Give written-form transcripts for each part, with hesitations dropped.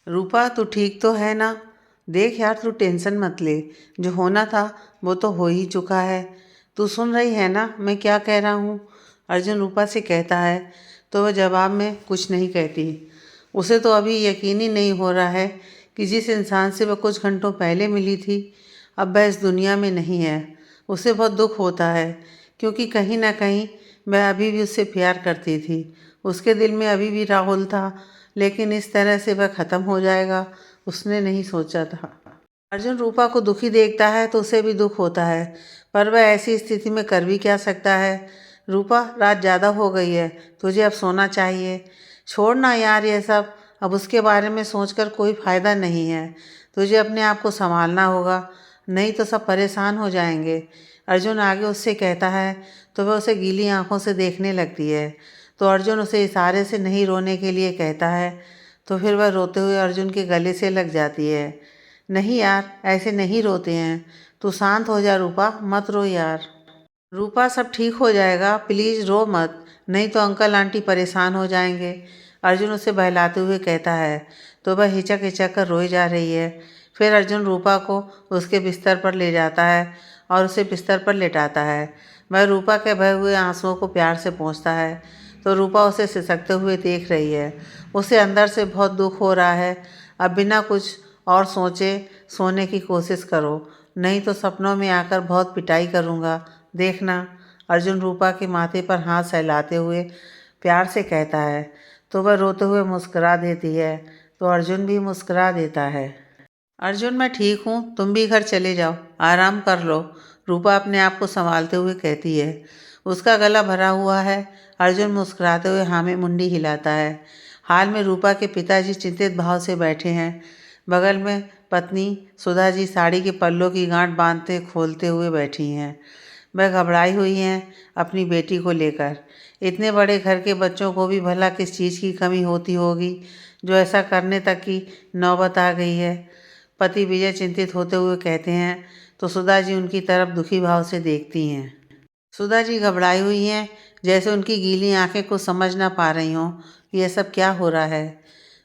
रूपा तू ठीक तो है ना। देख यार तू टेंशन मत ले। जो होना था वो तो हो ही चुका है। तू सुन रही है ना मैं क्या कह रहा हूँ। अर्जुन रूपा से कहता है तो वह जवाब में कुछ नहीं कहती। उसे तो अभी यकीन ही नहीं हो रहा है कि जिस इंसान से वह कुछ घंटों पहले मिली थी अब वह इस दुनिया में नहीं है। उसे बहुत दुख होता है क्योंकि कहीं ना कहीं वह अभी भी उससे प्यार करती थी। उसके दिल में अभी भी राहुल था, लेकिन इस तरह से वह ख़त्म हो जाएगा उसने नहीं सोचा था। अर्जुन रूपा को दुखी देखता है तो उसे भी दुख होता है, पर वह ऐसी स्थिति में कर भी क्या सकता है। रूपा रात ज़्यादा हो गई है, तुझे अब सोना चाहिए। छोड़ना यार ये सब, अब उसके बारे में सोचकर कोई फ़ायदा नहीं है। तुझे अपने आप को संभालना होगा, नहीं तो सब परेशान हो जाएंगे। अर्जुन आगे उससे कहता है तो वह उसे गीली आंखों से देखने लगती है। तो अर्जुन उसे इशारे से नहीं रोने के लिए कहता है तो फिर वह रोते हुए अर्जुन के गले से लग जाती है। नहीं यार ऐसे नहीं रोते हैं, तू शांत हो जा रूपा, मत रो यार। रूपा सब ठीक हो जाएगा, प्लीज़ रो मत, नहीं तो अंकल आंटी परेशान हो जाएंगे। अर्जुन उसे बहलाते हुए कहता है तो वह हिचक हिचक कर रोई जा रही है। फिर अर्जुन रूपा को उसके बिस्तर पर ले जाता है और उसे बिस्तर पर लेटाता है। वह रूपा के बहे हुए आंसुओं को प्यार से पोंछता है तो रूपा उसे सिसकते हुए देख रही है। उसे अंदर से बहुत दुख हो रहा है। अब बिना कुछ और सोचे सोने की कोशिश करो, नहीं तो सपनों में आकर बहुत पिटाई करूँगा, देखना। अर्जुन रूपा के माथे पर हाथ सहलाते हुए प्यार से कहता है तो वह रोते हुए मुस्कुरा देती है तो अर्जुन भी मुस्कुरा देता है। अर्जुन मैं ठीक हूँ, तुम भी घर चले जाओ, आराम कर लो, रूपा अपने आप को संभालते हुए कहती है। उसका गला भरा हुआ है। अर्जुन मुस्कुराते हुए हाँ में मुंडी हिलाता है। हाल में रूपा के पिताजी चिंतित भाव से बैठे हैं। बगल में पत्नी सुधा जी साड़ी के पल्लों की गांठ बांधते खोलते हुए बैठी हैं। वह घबराई हुई हैं अपनी बेटी को लेकर। इतने बड़े घर के बच्चों को भी भला किस चीज़ की कमी होती होगी जो ऐसा करने तक की नौबत आ गई है। पति विजय चिंतित होते हुए कहते हैं तो सुधा जी उनकी तरफ दुखी भाव से देखती हैं। सुधा जी घबराई हुई हैं, जैसे उनकी गीली आंखें कुछ समझ ना पा रही हों कि यह सब क्या हो रहा है।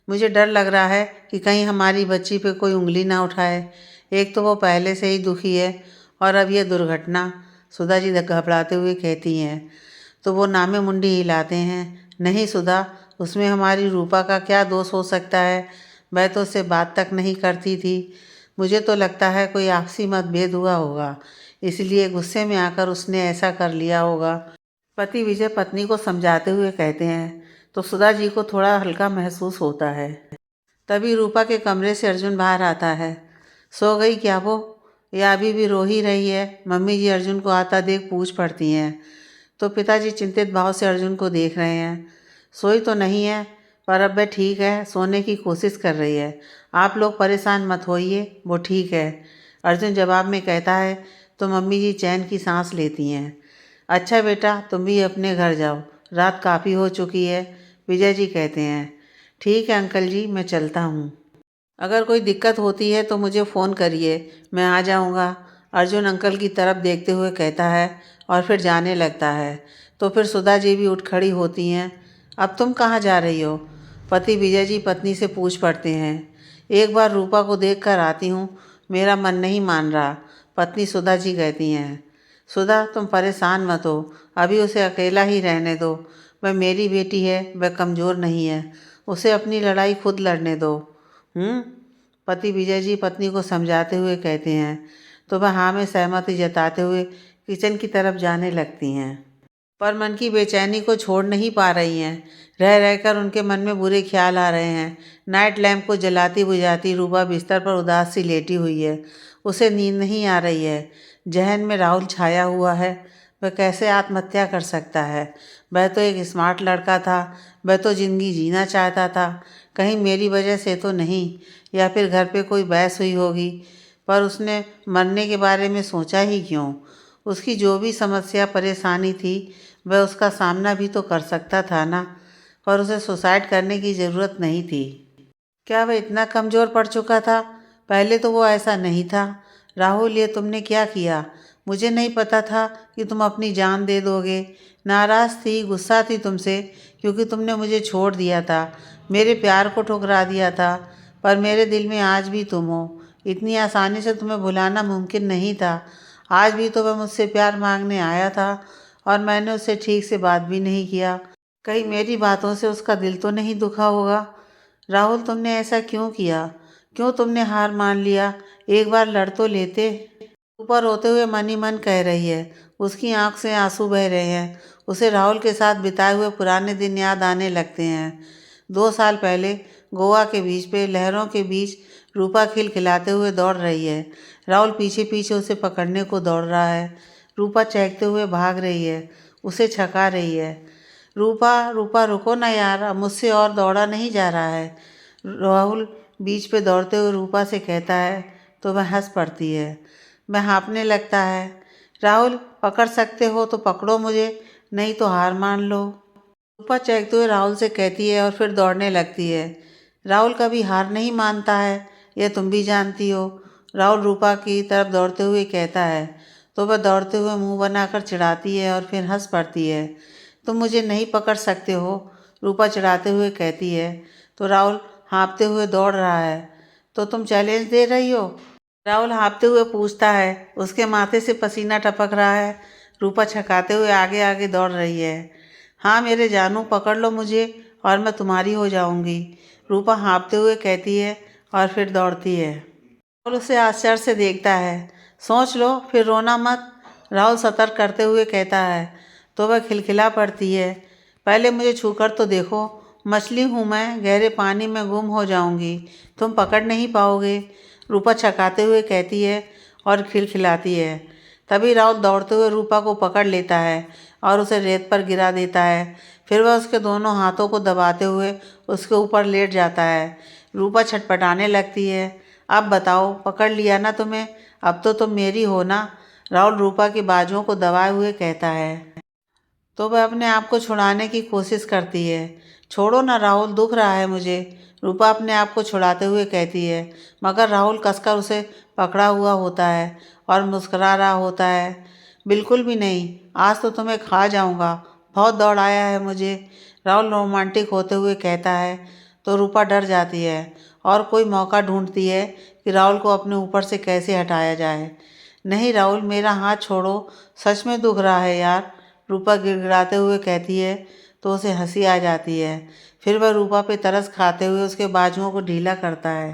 मुझे डर लग रहा है कि कहीं हमारी बच्ची पे कोई उंगली ना उठाए। एक तो वो पहले से ही दुखी है और अब यह दुर्घटना, सुधा जी घबराते हुए कहती हैं। तो वो नामे मुंडी हिलाते हैं। नहीं सुधा, उसमें हमारी रूपा का क्या दोष हो सकता है, वह तो उससे बात तक नहीं करती थी। मुझे तो लगता है कोई आपसी मतभेद हुआ होगा, इसलिए गुस्से में आकर उसने ऐसा कर लिया होगा। पति विजय पत्नी को समझाते हुए कहते हैं तो सुधा जी को थोड़ा हल्का महसूस होता है। तभी रूपा के कमरे से अर्जुन बाहर आता है। सो गई क्या वो, या अभी भी रो ही रही है, मम्मी जी अर्जुन को आता देख पूछ पड़ती हैं। तो पिताजी चिंतित भाव से अर्जुन को देख रहे हैं। सोई तो नहीं है, पर अब वह ठीक है, सोने की कोशिश कर रही है। आप लोग परेशान मत होइए, वो ठीक है, अर्जुन जवाब में कहता है। तो मम्मी जी चैन की सांस लेती हैं। अच्छा बेटा तुम भी अपने घर जाओ, रात काफ़ी हो चुकी है, विजय जी कहते हैं। ठीक है अंकल जी, मैं चलता हूँ। अगर कोई दिक्कत होती है तो मुझे फ़ोन करिए, मैं आ जाऊँगा, अर्जुन अंकल की तरफ देखते हुए कहता है और फिर जाने लगता है। तो फिर सुधा जी भी उठ खड़ी होती हैं। अब तुम कहाँ जा रही हो, पति विजय जी पत्नी से पूछ पड़ते हैं। एक बार रूपा को देख कर आती हूँ, मेरा मन नहीं मान रहा, पत्नी सुधा जी कहती हैं। सुधा तुम परेशान मत हो, अभी उसे अकेला ही रहने दो, वह मेरी बेटी है, वह कमज़ोर नहीं है, उसे अपनी लड़ाई खुद लड़ने दो। पति विजय जी पत्नी को समझाते हुए कहते हैं। तो वह हाँ में सहमति जताते हुए किचन की तरफ जाने लगती हैं, पर मन की बेचैनी को छोड़ नहीं पा रही हैं। रह रहकर उनके मन में बुरे ख्याल आ रहे हैं। नाइट लैम्प को जलाती बुझाती रूपा बिस्तर पर उदास सी लेटी हुई है। उसे नींद नहीं आ रही है। जहन में राहुल छाया हुआ है। वह कैसे आत्महत्या कर सकता है, वह तो एक स्मार्ट लड़का था, वह तो ज़िंदगी जीना चाहता था, कहीं मेरी वजह से तो नहीं, या फिर घर पे कोई बहस हुई होगी। पर उसने मरने के बारे में सोचा ही क्यों। उसकी जो भी समस्या परेशानी थी वह उसका सामना भी तो कर सकता था ना, पर उसे सुसाइड करने की ज़रूरत नहीं थी। क्या वह इतना कमज़ोर पड़ चुका था, पहले तो वो ऐसा नहीं था। राहुल ये तुमने क्या किया, मुझे नहीं पता था कि तुम अपनी जान दे दोगे। नाराज़ थी, गुस्सा थी तुमसे, क्योंकि तुमने मुझे छोड़ दिया था, मेरे प्यार को ठुकरा दिया था। पर मेरे दिल में आज भी तुम हो। इतनी आसानी से तुम्हें भुलाना मुमकिन नहीं था। आज भी तो वह मुझसे प्यार मांगने आया था और मैंने उससे ठीक से बात भी नहीं किया। कहीं मेरी बातों से उसका दिल तो नहीं दुखा होगा। राहुल, तुमने ऐसा क्यों किया? क्यों तुमने हार मान लिया? एक बार लड़ तो लेते। ऊपर रोते हुए मन ही मन कह रही है। उसकी आंख से आंसू बह रहे हैं। उसे राहुल के साथ बिताए हुए पुराने दिन याद आने लगते हैं। 2 साल पहले गोवा के बीच पे लहरों के बीच रूपा खिलखिलाते हुए दौड़ रही है। राहुल पीछे पीछे उसे पकड़ने को दौड़ रहा है। रूपा चहकते हुए भाग रही है, उसे छका रही है। रूपा, रूपा रुको ना यार, अब मुझसे और दौड़ा नहीं जा रहा है। राहुल बीच पे दौड़ते हुए रूपा से कहता है तो वह हंस पड़ती है। वह हाँफने लगता है। राहुल, पकड़ सकते हो तो पकड़ो मुझे, नहीं तो हार मान लो। रूपा चहकते हुए राहुल से कहती है और फिर दौड़ने लगती है। राहुल कभी हार नहीं मानता है, यह तुम भी जानती हो। राहुल रूपा की तरफ दौड़ते हुए कहता है तो वह दौड़ते हुए मुंह बनाकर चिढ़ाती है और फिर हंस पड़ती है। तुम मुझे नहीं पकड़ सकते हो, रूपा चिढ़ाते हुए कहती है। तो राहुल हाँफते हुए दौड़ रहा है। तो तुम चैलेंज दे रही हो? राहुल हाँफते हुए पूछता है। उसके माथे से पसीना टपक रहा है। रूपा छकाते हुए आगे आगे दौड़ रही है। हाँ मेरे जानू, पकड़ लो मुझे और मैं तुम्हारी हो जाऊंगी, रूपा हाँफते हुए कहती है और फिर दौड़ती है। राहुल उसे आश्चर्य से देखता है। सोच लो, फिर रोना मत, राहुल सतर्क करते हुए कहता है। तो वह खिलखिला पड़ती है। पहले मुझे छूकर तो देखो, मछली हूँ मैं, गहरे पानी में गुम हो जाऊंगी, तुम पकड़ नहीं पाओगे, रूपा छकाते हुए कहती है और खिलखिलाती है। तभी राहुल दौड़ते हुए रूपा को पकड़ लेता है और उसे रेत पर गिरा देता है। फिर वह उसके दोनों हाथों को दबाते हुए उसके ऊपर लेट जाता है। रूपा छटपटाने लगती है। अब बताओ, पकड़ लिया ना तुम्हें, अब तो तुम मेरी हो ना, राहुल रूपा की बाजुओं को दबाए हुए कहता है। तो वह अपने आप को छुड़ाने की कोशिश करती है। छोड़ो ना राहुल, दुख रहा है मुझे, रूपा अपने आप को छुड़ाते हुए कहती है। मगर राहुल कसकर उसे पकड़ा हुआ होता है और मुस्कुरा रहा होता है। बिल्कुल भी नहीं, आज तो तुम्हें खा जाऊंगा, बहुत दौड़ आया है मुझे, राहुल रोमांटिक होते हुए कहता है। तो रूपा डर जाती है और कोई मौका ढूंढती है कि राहुल को अपने ऊपर से कैसे हटाया जाए। नहीं राहुल, मेरा हाथ छोड़ो, सच में दुख रहा है यार, रूपा गिड़गिड़ाते हुए कहती है। तो उसे हंसी आ जाती है। फिर वह रूपा पे तरस खाते हुए उसके बाजुओं को ढीला करता है।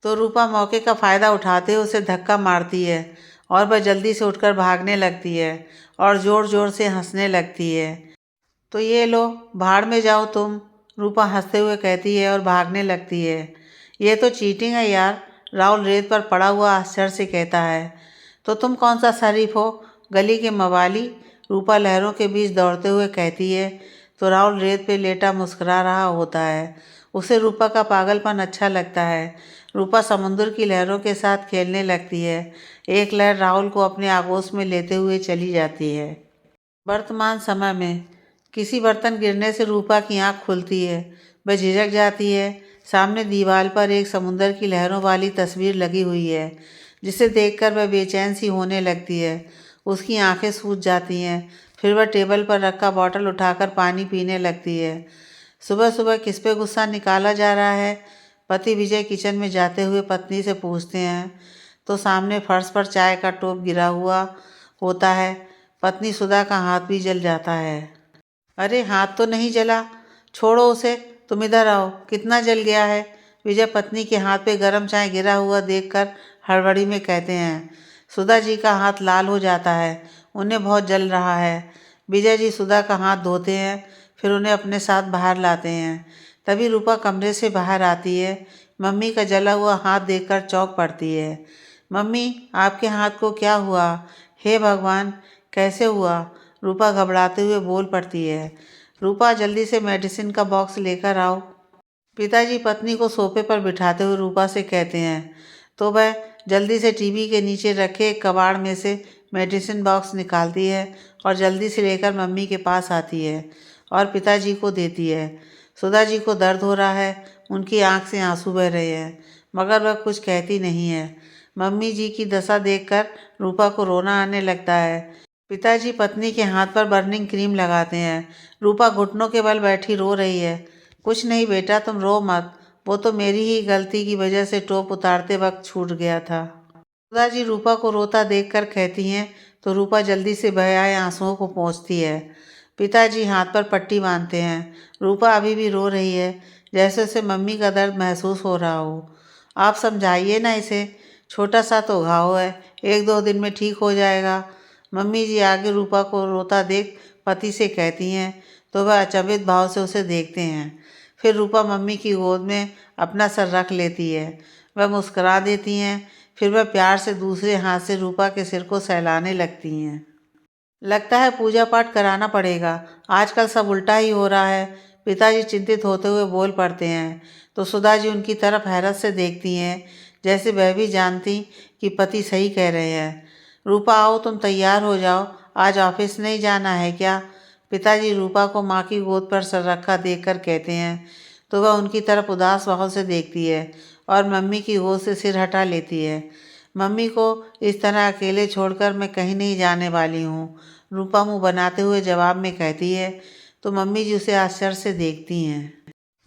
तो रूपा मौके का फ़ायदा उठाते हुए उसे धक्का मारती है और वह जल्दी से उठकर भागने लगती है और ज़ोर ज़ोर से हंसने लगती है। तो ये लो, भाड़ में जाओ तुम, रूपा हंसते हुए कहती है और भागने लगती है। ये तो चीटिंग है यार, राहुल रेत पर पड़ा हुआ आश्चर्य से कहता है। तो तुम कौन सा शरीफ हो, गली के मवाली, रूपा लहरों के बीच दौड़ते हुए कहती है। तो राहुल रेत पे लेटा मुस्कुरा रहा होता है। उसे रूपा का पागलपन अच्छा लगता है। रूपा समुद्र की लहरों के साथ खेलने लगती है। एक लहर राहुल को अपने आगोश में लेते हुए चली जाती है। वर्तमान समय में किसी बर्तन गिरने से रूपा की आंख खुलती है। वह झिझक जाती है। सामने दीवार पर एक समुंदर की लहरों वाली तस्वीर लगी हुई है, जिसे देखकर वह बेचैन सी होने लगती है। उसकी आंखें सूज जाती हैं। फिर वह टेबल पर रखा बॉटल उठाकर पानी पीने लगती है। सुबह सुबह किस पे गुस्सा निकाला जा रहा है, पति विजय किचन में जाते हुए पत्नी से पूछते हैं। तो सामने फर्श पर चाय का टोप गिरा हुआ होता है। पत्नी सुधा का हाथ भी जल जाता है। अरे हाथ तो नहीं जला, छोड़ो उसे, तुम इधर आओ, कितना जल गया है, विजय पत्नी के हाथ पे गरम चाय गिरा हुआ देखकर हड़बड़ी में कहते हैं। सुधा जी का हाथ लाल हो जाता है, उन्हें बहुत जल रहा है। विजय जी सुधा का हाथ धोते हैं, फिर उन्हें अपने साथ बाहर लाते हैं। तभी रूपा कमरे से बाहर आती है। मम्मी का जला हुआ हाथ देखकर चौंक पड़ती है। मम्मी, आपके हाथ को क्या हुआ? हे भगवान, कैसे हुआ? रूपा घबराते हुए बोल पड़ती है। रूपा, जल्दी से मेडिसिन का बॉक्स लेकर आओ, पिताजी पत्नी को सोफे पर बिठाते हुए रूपा से कहते हैं। तो वह जल्दी से टीवी के नीचे रखे एक कबाड़ में से मेडिसिन बॉक्स निकालती है और जल्दी से लेकर मम्मी के पास आती है और पिताजी को देती है। सुधा जी को दर्द हो रहा है, उनकी आंख से आंसू बह रहे हैं, मगर वह कुछ कहती नहीं है। मम्मी जी की दशा देखकर रूपा को रोना आने लगता है। पिताजी पत्नी के हाथ पर बर्निंग क्रीम लगाते हैं। रूपा घुटनों के बल बैठी रो रही है। कुछ नहीं बेटा, तुम रो मत, वो तो मेरी ही गलती की वजह से टोप उतारते वक्त छूट गया था। सुधा जी रूपा को रोता देखकर कहती हैं तो रूपा जल्दी से बह आए आंसुओं को पोंछती है। पिताजी हाथ पर पट्टी बांधते हैं। रूपा अभी भी रो रही है, जैसे उसे मम्मी का दर्द महसूस हो रहा हो। आप समझाइए ना इसे, छोटा सा तो घाव है, 1-2 दिन में ठीक हो जाएगा। मम्मी जी आगे रूपा को रोता देख पति से कहती हैं तो वह अचंभित भाव से उसे देखते हैं। फिर रूपा मम्मी की गोद में अपना सर रख लेती है। वह मुस्कुरा देती हैं, फिर वह प्यार से दूसरे हाथ से रूपा के सिर को सहलाने लगती हैं। लगता है पूजा पाठ कराना पड़ेगा, आजकल सब उल्टा ही हो रहा है। पिताजी चिंतित होते हुए बोल पड़ते हैं तो सुधा जी उनकी तरफ हैरत से देखती हैं, जैसे वह भी जानती कि पति सही कह रहे हैं। रूपा आओ, तुम तैयार हो जाओ, आज ऑफिस नहीं जाना है क्या? पिताजी रूपा को माँ की गोद पर सर रखा देखकर कहते हैं तो वह उनकी तरफ उदास भाव से देखती है और मम्मी की गोद से सिर हटा लेती है। मम्मी को इस तरह अकेले छोड़कर मैं कहीं नहीं जाने वाली हूँ, रूपा मुँह बनाते हुए जवाब में कहती है तो मम्मी जी उसे आश्चर्य से देखती हैं।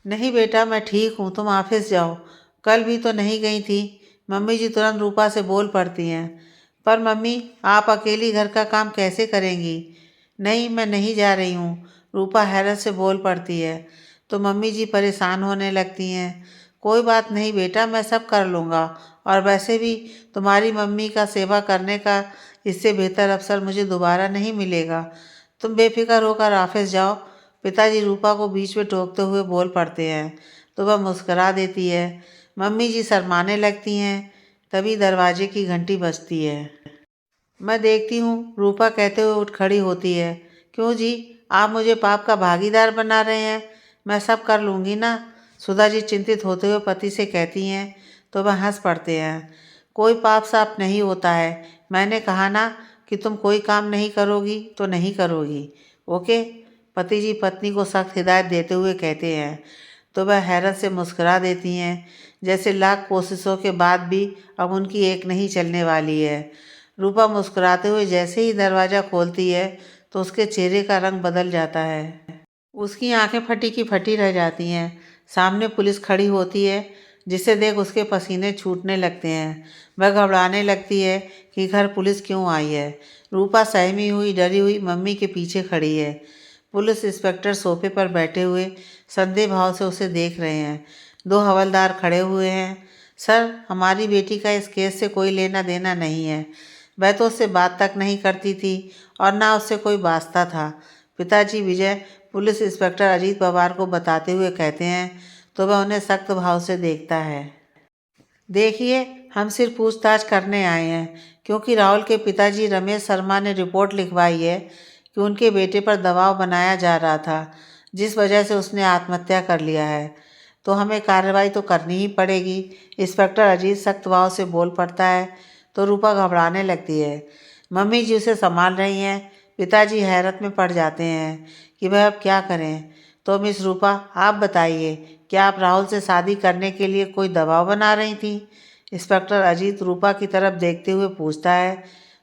नहीं बेटा, मैं ठीक हूँ, तुम ऑफिस जाओ, कल भी तो नहीं गई थी। मम्मी जी तुरंत रूपा से बोल पड़ती हैं। पर मम्मी, आप अकेली घर का काम कैसे करेंगी? नहीं, मैं नहीं जा रही हूँ, रूपा हैरत से बोल पड़ती है। तो मम्मी जी परेशान होने लगती हैं। कोई बात नहीं बेटा, मैं सब कर लूँगा, और वैसे भी तुम्हारी मम्मी का सेवा करने का इससे बेहतर अवसर मुझे दोबारा नहीं मिलेगा। तुम बेफिक्र होकर ऑफिस जाओ। पिताजी रूपा को बीच में टोकते हुए बोल पड़ते हैं तो वह मुस्करा देती है। मम्मी जी शर्माने लगती हैं। तभी दरवाजे की घंटी बजती है। मैं देखती हूँ, रूपा कहते हुए उठ खड़ी होती है। क्यों जी, आप मुझे पाप का भागीदार बना रहे हैं? मैं सब कर लूँगी ना, सुधा जी चिंतित होते हुए पति से कहती हैं तो वह हंस पड़ते हैं। कोई पाप साफ नहीं होता है, मैंने कहा ना कि तुम कोई काम नहीं करोगी तो नहीं करोगी, ओके? पति जी पत्नी को सख्त हिदायत देते हुए कहते हैं तो वह हैरत से मुस्कुरा देती हैं, जैसे लाख कोशिशों के बाद भी अब उनकी एक नहीं चलने वाली है। रूपा मुस्कुराते हुए जैसे ही दरवाज़ा खोलती है तो उसके चेहरे का रंग बदल जाता है। उसकी आंखें फटी की फटी रह जाती हैं। सामने पुलिस खड़ी होती है, जिसे देख उसके पसीने छूटने लगते हैं। वह घबराने लगती है कि घर पुलिस क्यों आई है। रूपा सहमी हुई डरी हुई मम्मी के पीछे खड़ी है। पुलिस इंस्पेक्टर सोफे पर बैठे हुए संदेह भाव से उसे देख रहे हैं। 2 हवलदार खड़े हुए हैं। सर, हमारी बेटी का इस केस से कोई लेना देना नहीं है। वह तो उससे बात तक नहीं करती थी और ना उससे कोई वास्ता था। पिताजी विजय पुलिस इंस्पेक्टर अजीत पवार को बताते हुए कहते हैं तो वह उन्हें सख्त भाव से देखता है। देखिए, हम सिर्फ पूछताछ करने आए हैं, क्योंकि राहुल के पिताजी रमेश शर्मा ने रिपोर्ट लिखवाई है कि उनके बेटे पर दबाव बनाया जा रहा था, जिस वजह से उसने आत्महत्या कर लिया है। तो हमें कार्रवाई तो करनी ही पड़ेगी। इंस्पेक्टर अजीत सख्त भाव से बोल पड़ता है तो रूपा घबराने लगती है। मम्मी जी उसे संभाल रही हैं। पिताजी हैरत में पड़ जाते हैं कि वह अब क्या करें। तो मिस रूपा, आप बताइए, क्या आप राहुल से शादी करने के लिए कोई दबाव बना रही थी? इंस्पेक्टर अजीत रूपा की तरफ देखते हुए पूछता है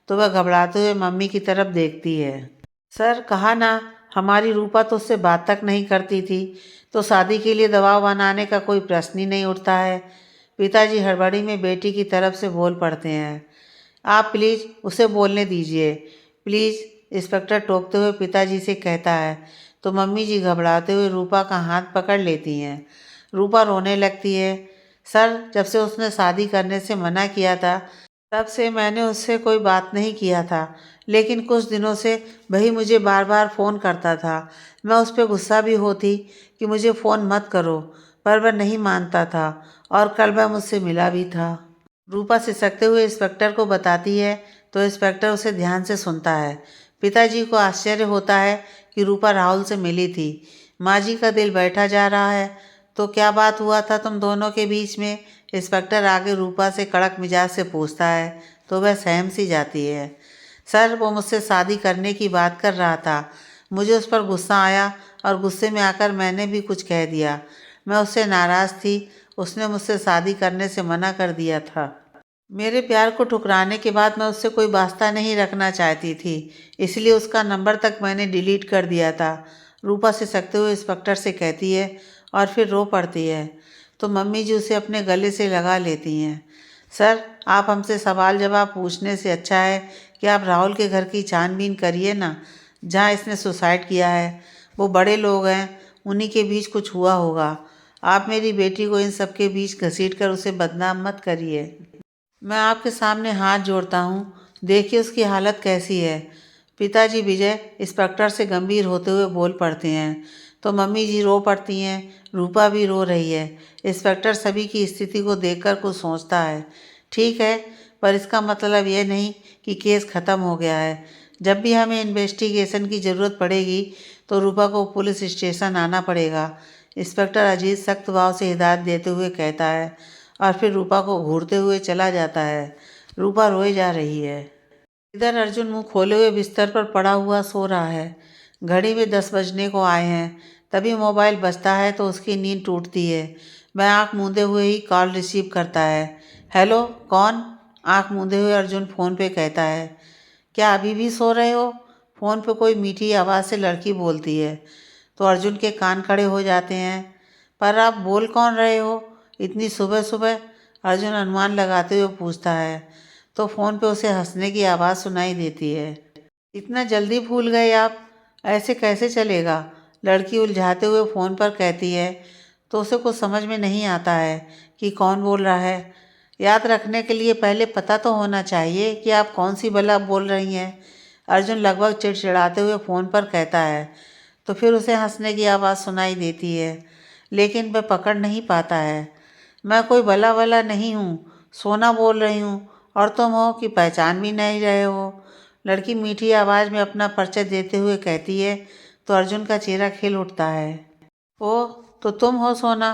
तो वह घबराते हुए मम्मी की तरफ देखती है। सर, कहा ना, हमारी रूपा तो उससे बात तक नहीं करती थी, तो शादी के लिए दबाव बनाने का कोई प्रश्न ही नहीं उठता है। पिताजी हड़बड़ी में बेटी की तरफ से बोल पड़ते हैं। आप प्लीज़ उसे बोलने दीजिए, प्लीज़, इंस्पेक्टर टोकते हुए पिताजी से कहता है तो मम्मी जी घबराते हुए रूपा का हाथ पकड़ लेती हैं। रूपा रोने लगती है। सर, जब से उसने शादी करने से मना किया था, तब से मैंने उससे कोई बात नहीं किया था, लेकिन कुछ दिनों से वही मुझे बार बार फ़ोन करता था। मैं उस पर गुस्सा भी होती कि मुझे फ़ोन मत करो, पर वह नहीं मानता था और कल वह मुझसे मिला भी था। रूपा सिसकते हुए इंस्पेक्टर को बताती है तो इंस्पेक्टर उसे ध्यान से सुनता है। पिताजी को आश्चर्य होता है कि रूपा राहुल से मिली थी। माँ जी का दिल बैठा जा रहा है। तो क्या बात हुआ था तुम दोनों के बीच में? इंस्पेक्टर आगे रूपा से कड़क मिजाज से पूछता है तो वह सहम सी जाती है। सर, वो मुझसे शादी करने की बात कर रहा था। मुझे उस पर गुस्सा आया और गुस्से में आकर मैंने भी कुछ कह दिया। मैं उससे नाराज़ थी, उसने मुझसे शादी करने से मना कर दिया था। मेरे प्यार को ठुकराने के बाद मैं उससे कोई वास्ता नहीं रखना चाहती थी, इसलिए उसका नंबर तक मैंने डिलीट कर दिया था। रूपा सिसकते हुए इंस्पेक्टर से कहती है और फिर रो पड़ती है। तो मम्मी जी उसे अपने गले से लगा लेती हैं। सर, आप हमसे सवाल जवाब पूछने से अच्छा है कि आप राहुल के घर की छानबीन करिए ना, जहाँ इसने सुसाइड किया है। वो बड़े लोग हैं, उन्हीं के बीच कुछ हुआ होगा। आप मेरी बेटी को इन सब के बीच घसीट कर उसे बदनाम मत करिए। मैं आपके सामने हाथ जोड़ता हूँ, देखिए उसकी हालत कैसी है। पिताजी विजय इंस्पेक्टर से गंभीर होते हुए बोल पड़ते हैं। तो मम्मी जी रो पड़ती हैं, रूपा भी रो रही है। इंस्पेक्टर सभी की स्थिति को देखकर कुछ सोचता है। ठीक है, पर इसका मतलब यह नहीं कि केस ख़त्म हो गया है। जब भी हमें इन्वेस्टिगेशन की ज़रूरत पड़ेगी तो रूपा को पुलिस स्टेशन आना पड़ेगा। इंस्पेक्टर अजीत सख्त भाव से हिदायत देते हुए कहता है और फिर रूपा को घूरते हुए चला जाता है। रूपा रोए जा रही है। इधर अर्जुन मुंह खोले हुए बिस्तर पर पड़ा हुआ सो रहा है। घड़ी में 10 बजने को आए हैं। तभी मोबाइल बजता है तो उसकी नींद टूटती है। वह आंख मूंदे हुए ही कॉल रिसीव करता है। हेलो, कौन? आंख मूंदे हुए अर्जुन फ़ोन पे कहता है। क्या अभी भी सो रहे हो? फ़ोन पे कोई मीठी आवाज़ से लड़की बोलती है। तो अर्जुन के कान खड़े हो जाते हैं। पर आप बोल कौन रहे हो इतनी सुबह सुबह? अर्जुन अनुमान लगाते हुए पूछता है। तो फ़ोन पे उसे हंसने की आवाज़ सुनाई देती है। इतना जल्दी भूल गए आप? ऐसे कैसे चलेगा? लड़की उलझाते हुए फ़ोन पर कहती है। तो उसे कुछ समझ में नहीं आता है कि कौन बोल रहा है। याद रखने के लिए पहले पता तो होना चाहिए कि आप कौन सी बला बोल रही हैं। अर्जुन लगभग चिड़चिड़ाते हुए फ़ोन पर कहता है। तो फिर उसे हंसने की आवाज़ सुनाई देती है, लेकिन वह पकड़ नहीं पाता है। मैं कोई भला वला नहीं हूँ, सोना बोल रही हूँ, और तुम हो कि पहचान भी नहीं रहे हो। लड़की मीठी आवाज़ में अपना परिचय देते हुए कहती है। तो अर्जुन का चेहरा खिल उठता है। ओह, तो तुम हो सोना,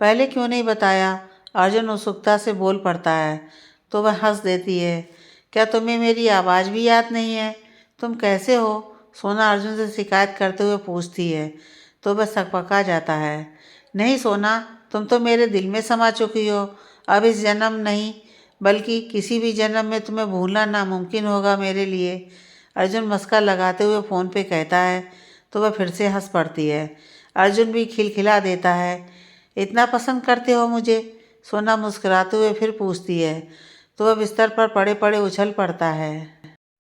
पहले क्यों नहीं बताया? अर्जुन उत्सुकता से बोल पड़ता है। तो वह हंस देती है। क्या तुम्हें मेरी आवाज़ भी याद नहीं है? तुम कैसे हो? सोना अर्जुन से शिकायत करते हुए पूछती है। तो वह सकपका जाता है। नहीं सोना, तुम तो मेरे दिल में समा चुकी हो। अब इस जन्म नहीं, बल्कि किसी भी जन्म में तुम्हें भूलना नामुमकिन होगा मेरे लिए। अर्जुन मस्का लगाते हुए फ़ोन पे कहता है। तो वह फिर से हंस पड़ती है। अर्जुन भी खिलखिला देता है। इतना पसंद करते हो मुझे? सोना मुस्कुराते हुए फिर पूछती है। तो वह बिस्तर पर पड़े पड़े उछल पड़ता है।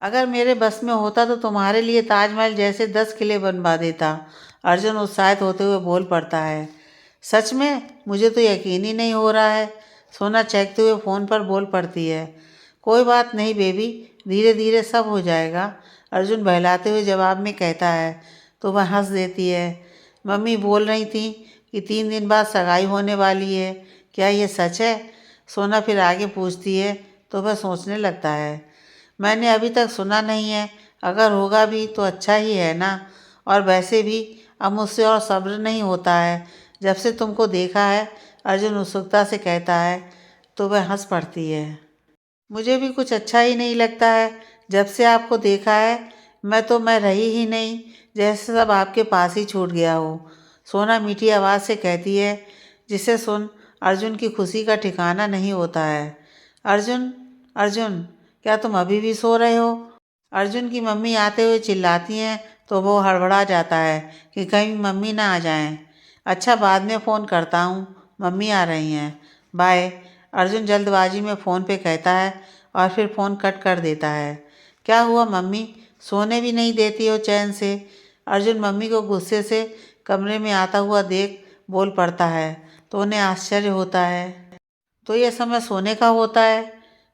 अगर मेरे बस में होता तो तुम्हारे लिए ताजमहल जैसे 10 किले बनवा देता। अर्जुन उत्साहित होते हुए बोल पड़ता है। सच में? मुझे तो यकीन ही नहीं हो रहा है। सोना चहकते हुए फ़ोन पर बोल पड़ती है। कोई बात नहीं बेबी, धीरे धीरे सब हो जाएगा, अर्जुन बहलाते हुए जवाब में कहता है। तो वह हंस देती है। मम्मी बोल रही थी कि 3 दिन बाद सगाई होने वाली है, क्या ये सच है? सोना फिर आगे पूछती है। तो वह सोचने लगता है। मैंने अभी तक सुना नहीं है, अगर होगा भी तो अच्छा ही है ना। और वैसे भी अब मुझसे और सब्र नहीं होता है जब से तुमको देखा है, अर्जुन उत्सुकता से कहता है। तो वह हंस पड़ती है। मुझे भी कुछ अच्छा ही नहीं लगता है। जब से आपको देखा है मैं रही ही नहीं, जैसे सब आपके पास ही छूट गया हो। सोना मीठी आवाज़ से कहती है, जिसे सुन अर्जुन की खुशी का ठिकाना नहीं होता है। अर्जुन, अर्जुन, क्या तुम अभी भी सो रहे हो? अर्जुन की मम्मी आते हुए चिल्लाती हैं। तो वो हड़बड़ा जाता है कि कहीं मम्मी ना आ जाएं। अच्छा, बाद में फ़ोन करता हूँ, मम्मी आ रही हैं, बाय। अर्जुन जल्दबाजी में फ़ोन पे कहता है और फिर फ़ोन कट कर देता है। क्या हुआ मम्मी, सोने भी नहीं देती हो चैन से? अर्जुन मम्मी को गुस्से से कमरे में आता हुआ देख बोल पड़ता है। तो उन्हें आश्चर्य होता है। तो ये समय सोने का होता है?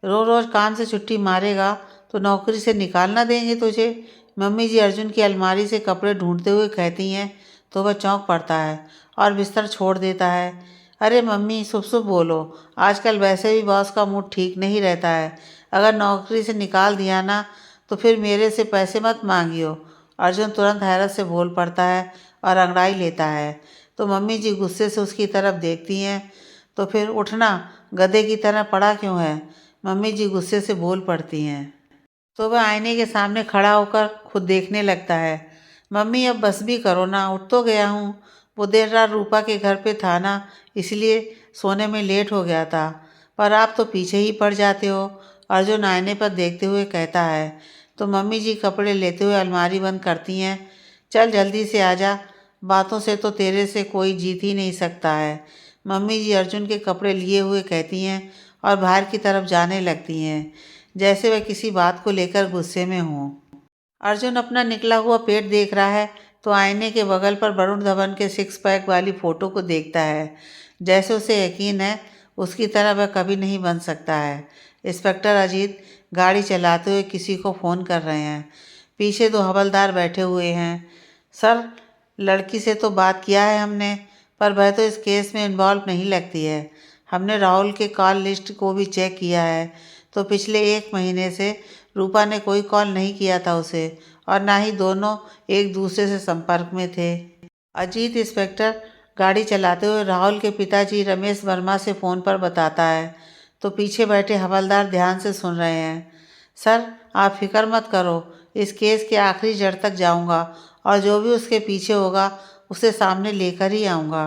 रोज़ रोज़ काम से छुट्टी मारेगा तो नौकरी से निकाल ना देंगे तुझे? मम्मी जी अर्जुन की अलमारी से कपड़े ढूंढते हुए कहती हैं। तो वह चौंक पड़ता है और बिस्तर छोड़ देता है। अरे मम्मी, शुभ शुभ बोलो, आजकल वैसे भी बॉस का मूड ठीक नहीं रहता है। अगर नौकरी से निकाल दिया ना तो फिर मेरे से पैसे मत मांगियो। अर्जुन तुरंत हैरत से बोल पड़ता है और अंगड़ाई लेता है। तो मम्मी जी गुस्से से उसकी तरफ देखती हैं। तो फिर उठना, गधे की तरह पड़ा क्यों है? मम्मी जी गुस्से से बोल पड़ती हैं। तो वह आईने के सामने खड़ा होकर खुद देखने लगता है। मम्मी अब बस भी करो ना, उठ तो गया हूँ। वो देर रात रूपा के घर पे था ना, इसलिए सोने में लेट हो गया था। पर आप तो पीछे ही पड़ जाते हो, अर्जुन आईने पर देखते हुए कहता है। तो मम्मी जी कपड़े लेते हुए अलमारी बंद करती हैं। चल जल्दी से आजा, बातों से तो तेरे से कोई जीत ही नहीं सकता है। मम्मी जी अर्जुन के कपड़े लिए हुए कहती हैं और बाहर की तरफ जाने लगती हैं, जैसे वह किसी बात को लेकर गुस्से में हों। अर्जुन अपना निकला हुआ पेट देख रहा है तो आईने के बगल पर वरुण धवन के सिक्स पैक वाली फ़ोटो को देखता है। जैसे उसे यकीन है उसकी तरह वह कभी नहीं बन सकता है। इंस्पेक्टर अजीत गाड़ी चलाते हुए किसी को फ़ोन कर रहे हैं। पीछे 2 हवलदार बैठे हुए हैं। सर, लड़की से तो बात किया है हमने, पर वह तो इस केस में इन्वॉल्व नहीं लगती है। हमने राहुल के कॉल लिस्ट को भी चेक किया है तो पिछले 1 महीने से रूपा ने कोई कॉल नहीं किया था उसे, और ना ही दोनों एक दूसरे से संपर्क में थे। अजीत इंस्पेक्टर गाड़ी चलाते हुए राहुल के पिताजी रमेश वर्मा से फ़ोन पर बताता है तो पीछे बैठे हवलदार ध्यान से सुन रहे हैं। सर, आप फिक्र मत करो, इस केस के आखिरी जड़ तक जाऊंगा और जो भी उसके पीछे होगा उसे सामने लेकर ही आऊँगा,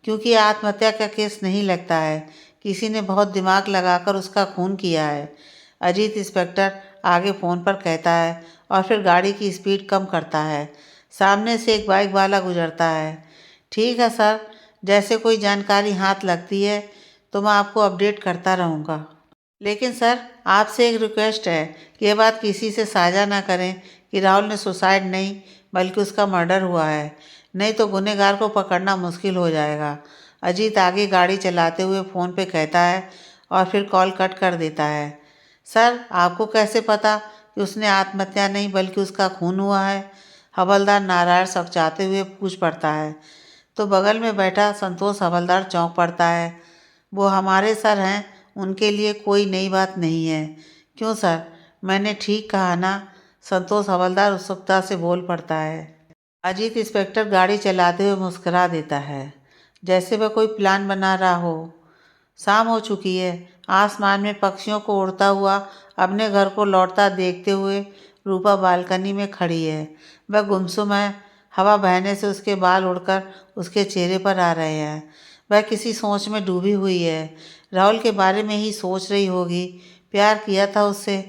क्योंकि आत्महत्या का केस नहीं लगता है, किसी ने बहुत दिमाग लगाकर उसका खून किया है। अजीत इंस्पेक्टर आगे फ़ोन पर कहता है और फिर गाड़ी की स्पीड कम करता है। सामने से एक बाइक वाला गुजरता है। ठीक है सर, जैसे कोई जानकारी हाथ लगती है तो मैं आपको अपडेट करता रहूँगा। लेकिन सर, आपसे एक रिक्वेस्ट है कि ये बात किसी से साझा ना करें कि राहुल ने सुसाइड नहीं बल्कि उसका मर्डर हुआ है, नहीं तो गुनहगार को पकड़ना मुश्किल हो जाएगा। अजीत आगे गाड़ी चलाते हुए फ़ोन पे कहता है और फिर कॉल कट कर देता है। सर, आपको कैसे पता कि उसने आत्महत्या नहीं बल्कि उसका खून हुआ है? हवलदार नारायण सकचाते हुए पूछ पड़ता है तो बगल में बैठा संतोष हवलदार चौंक पड़ता है। वो हमारे सर हैं, उनके लिए कोई नई बात नहीं है। क्यों सर, मैंने ठीक कहा ना? संतोष हवलदार उत्सुकता से बोल पड़ता है। अजीत इंस्पेक्टर गाड़ी चलाते हुए मुस्कुरा देता है, जैसे वह कोई प्लान बना रहा हो। शाम हो चुकी है। आसमान में पक्षियों को उड़ता हुआ अपने घर को लौटता देखते हुए रूपा बालकनी में खड़ी है। वह गुमसुम है। हवा बहने से उसके बाल उड़कर उसके चेहरे पर आ रहे हैं। वह किसी सोच में डूबी हुई है। राहुल के बारे में ही सोच रही होगी। प्यार किया था उससे,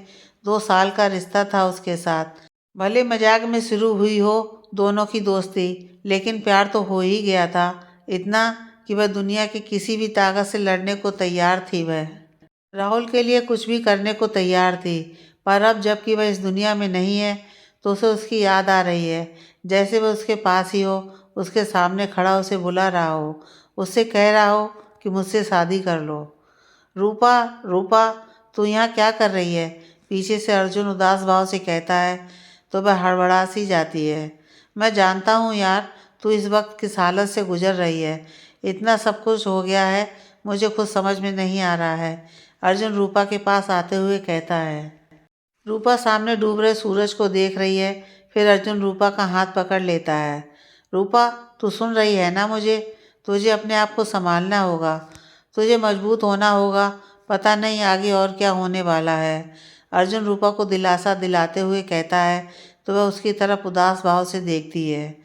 2 साल का रिश्ता था उसके साथ। भले मजाक में शुरू हुई हो दोनों की दोस्ती, लेकिन प्यार तो हो ही गया था, इतना कि वह दुनिया की किसी भी ताकत से लड़ने को तैयार थी। वह राहुल के लिए कुछ भी करने को तैयार थी, पर अब जबकि वह इस दुनिया में नहीं है तो उसे उसकी याद आ रही है, जैसे वह उसके पास ही हो, उसके सामने खड़ा उसे बुला रहा हो, उससे कह रहा हो कि मुझसे शादी कर लो। रूपा, रूपा, तू यहाँ क्या कर रही है? पीछे से अर्जुन उदास भाव से कहता है तो वह हड़बड़ा सी जाती है। मैं जानता हूँ यार, तू इस वक्त किस हालत से गुजर रही है। इतना सब कुछ हो गया है, मुझे खुद समझ में नहीं आ रहा है। अर्जुन रूपा के पास आते हुए कहता है। रूपा सामने डूब रहे सूरज को देख रही है। फिर अर्जुन रूपा का हाथ पकड़ लेता है। रूपा, तू सुन रही है ना मुझे? तुझे अपने आप को संभालना होगा, तुझे मजबूत होना होगा। पता नहीं आगे और क्या होने वाला है। अर्जुन रूपा को दिलासा दिलाते हुए कहता है तो वह उसकी तरफ उदास भाव से देखती है।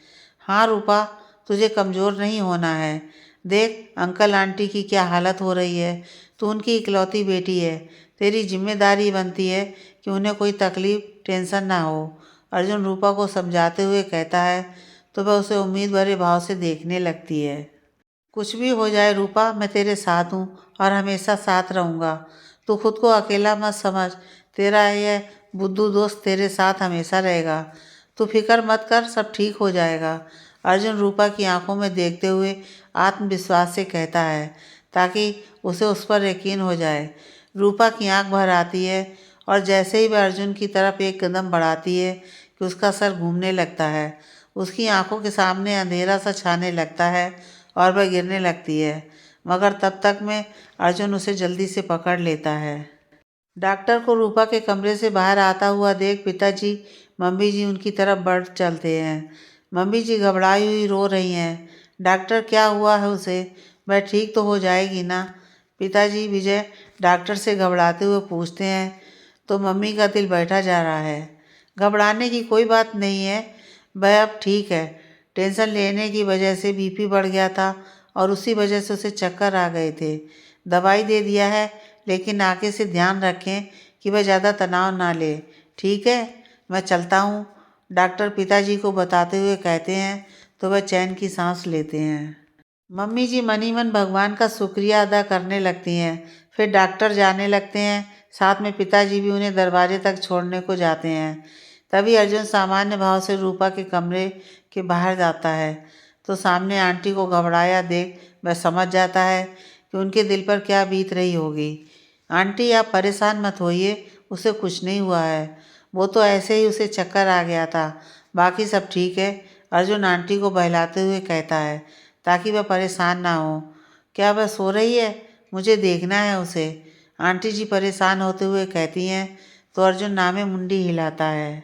हाँ रूपा, तुझे कमज़ोर नहीं होना है। देख अंकल आंटी की क्या हालत हो रही है। तू उनकी इकलौती बेटी है, तेरी जिम्मेदारी बनती है कि उन्हें कोई तकलीफ टेंशन ना हो। अर्जुन रूपा को समझाते हुए कहता है तो वह उसे उम्मीद भरे भाव से देखने लगती है। कुछ भी हो जाए रूपा, मैं तेरे साथ हूँ और हमेशा साथ रहूँगा। तू खुद को अकेला मत समझ, तेरा यह बुद्धू दोस्त तेरे साथ हमेशा रहेगा। तू फिक्र मत कर, सब ठीक हो जाएगा। अर्जुन रूपा की आंखों में देखते हुए आत्मविश्वास से कहता है ताकि उसे उस पर यकीन हो जाए। रूपा की आंख भर आती है और जैसे ही वह अर्जुन की तरफ एक कदम बढ़ाती है कि उसका सर घूमने लगता है। उसकी आंखों के सामने अंधेरा सा छाने लगता है और वह गिरने लगती है, मगर तब तक में अर्जुन उसे जल्दी से पकड़ लेता है। डॉक्टर को रूपा के कमरे से बाहर आता हुआ देख पिताजी मम्मी जी उनकी तरफ बढ़ चलते हैं। मम्मी जी घबराई हुई रो रही हैं। डॉक्टर, क्या हुआ है उसे? वह ठीक तो हो जाएगी ना? पिताजी विजय डॉक्टर से घबराते हुए पूछते हैं तो मम्मी का दिल बैठा जा रहा है। घबराने की कोई बात नहीं है, वह अब ठीक है। टेंशन लेने की वजह से बीपी बढ़ गया था और उसी वजह से उसे चक्कर आ गए थे। दवाई दे दिया है, लेकिन आगे से ध्यान रखें कि वह ज़्यादा तनाव ना ले। ठीक है, मैं चलता हूँ, डॉक्टर पिताजी को बताते हुए कहते हैं तो वह चैन की सांस लेते हैं। मम्मी जी मन ही मन भगवान का शुक्रिया अदा करने लगती हैं। फिर डॉक्टर जाने लगते हैं। साथ में पिताजी भी उन्हें दरवाजे तक छोड़ने को जाते हैं। तभी अर्जुन सामान्य भाव से रूपा के कमरे के बाहर जाता है तो सामने आंटी को घबराया देख वह समझ जाता है कि उनके दिल पर क्या बीत रही होगी। आंटी आप परेशान मत होइए, उसे कुछ नहीं हुआ है, वो तो ऐसे ही उसे चक्कर आ गया था, बाकी सब ठीक है। अर्जुन आंटी को बहलाते हुए कहता है ताकि वह परेशान ना हो। क्या वह सो रही है? मुझे देखना है उसे, आंटी जी परेशान होते हुए कहती हैं तो अर्जुन नामे मुंडी हिलाता है।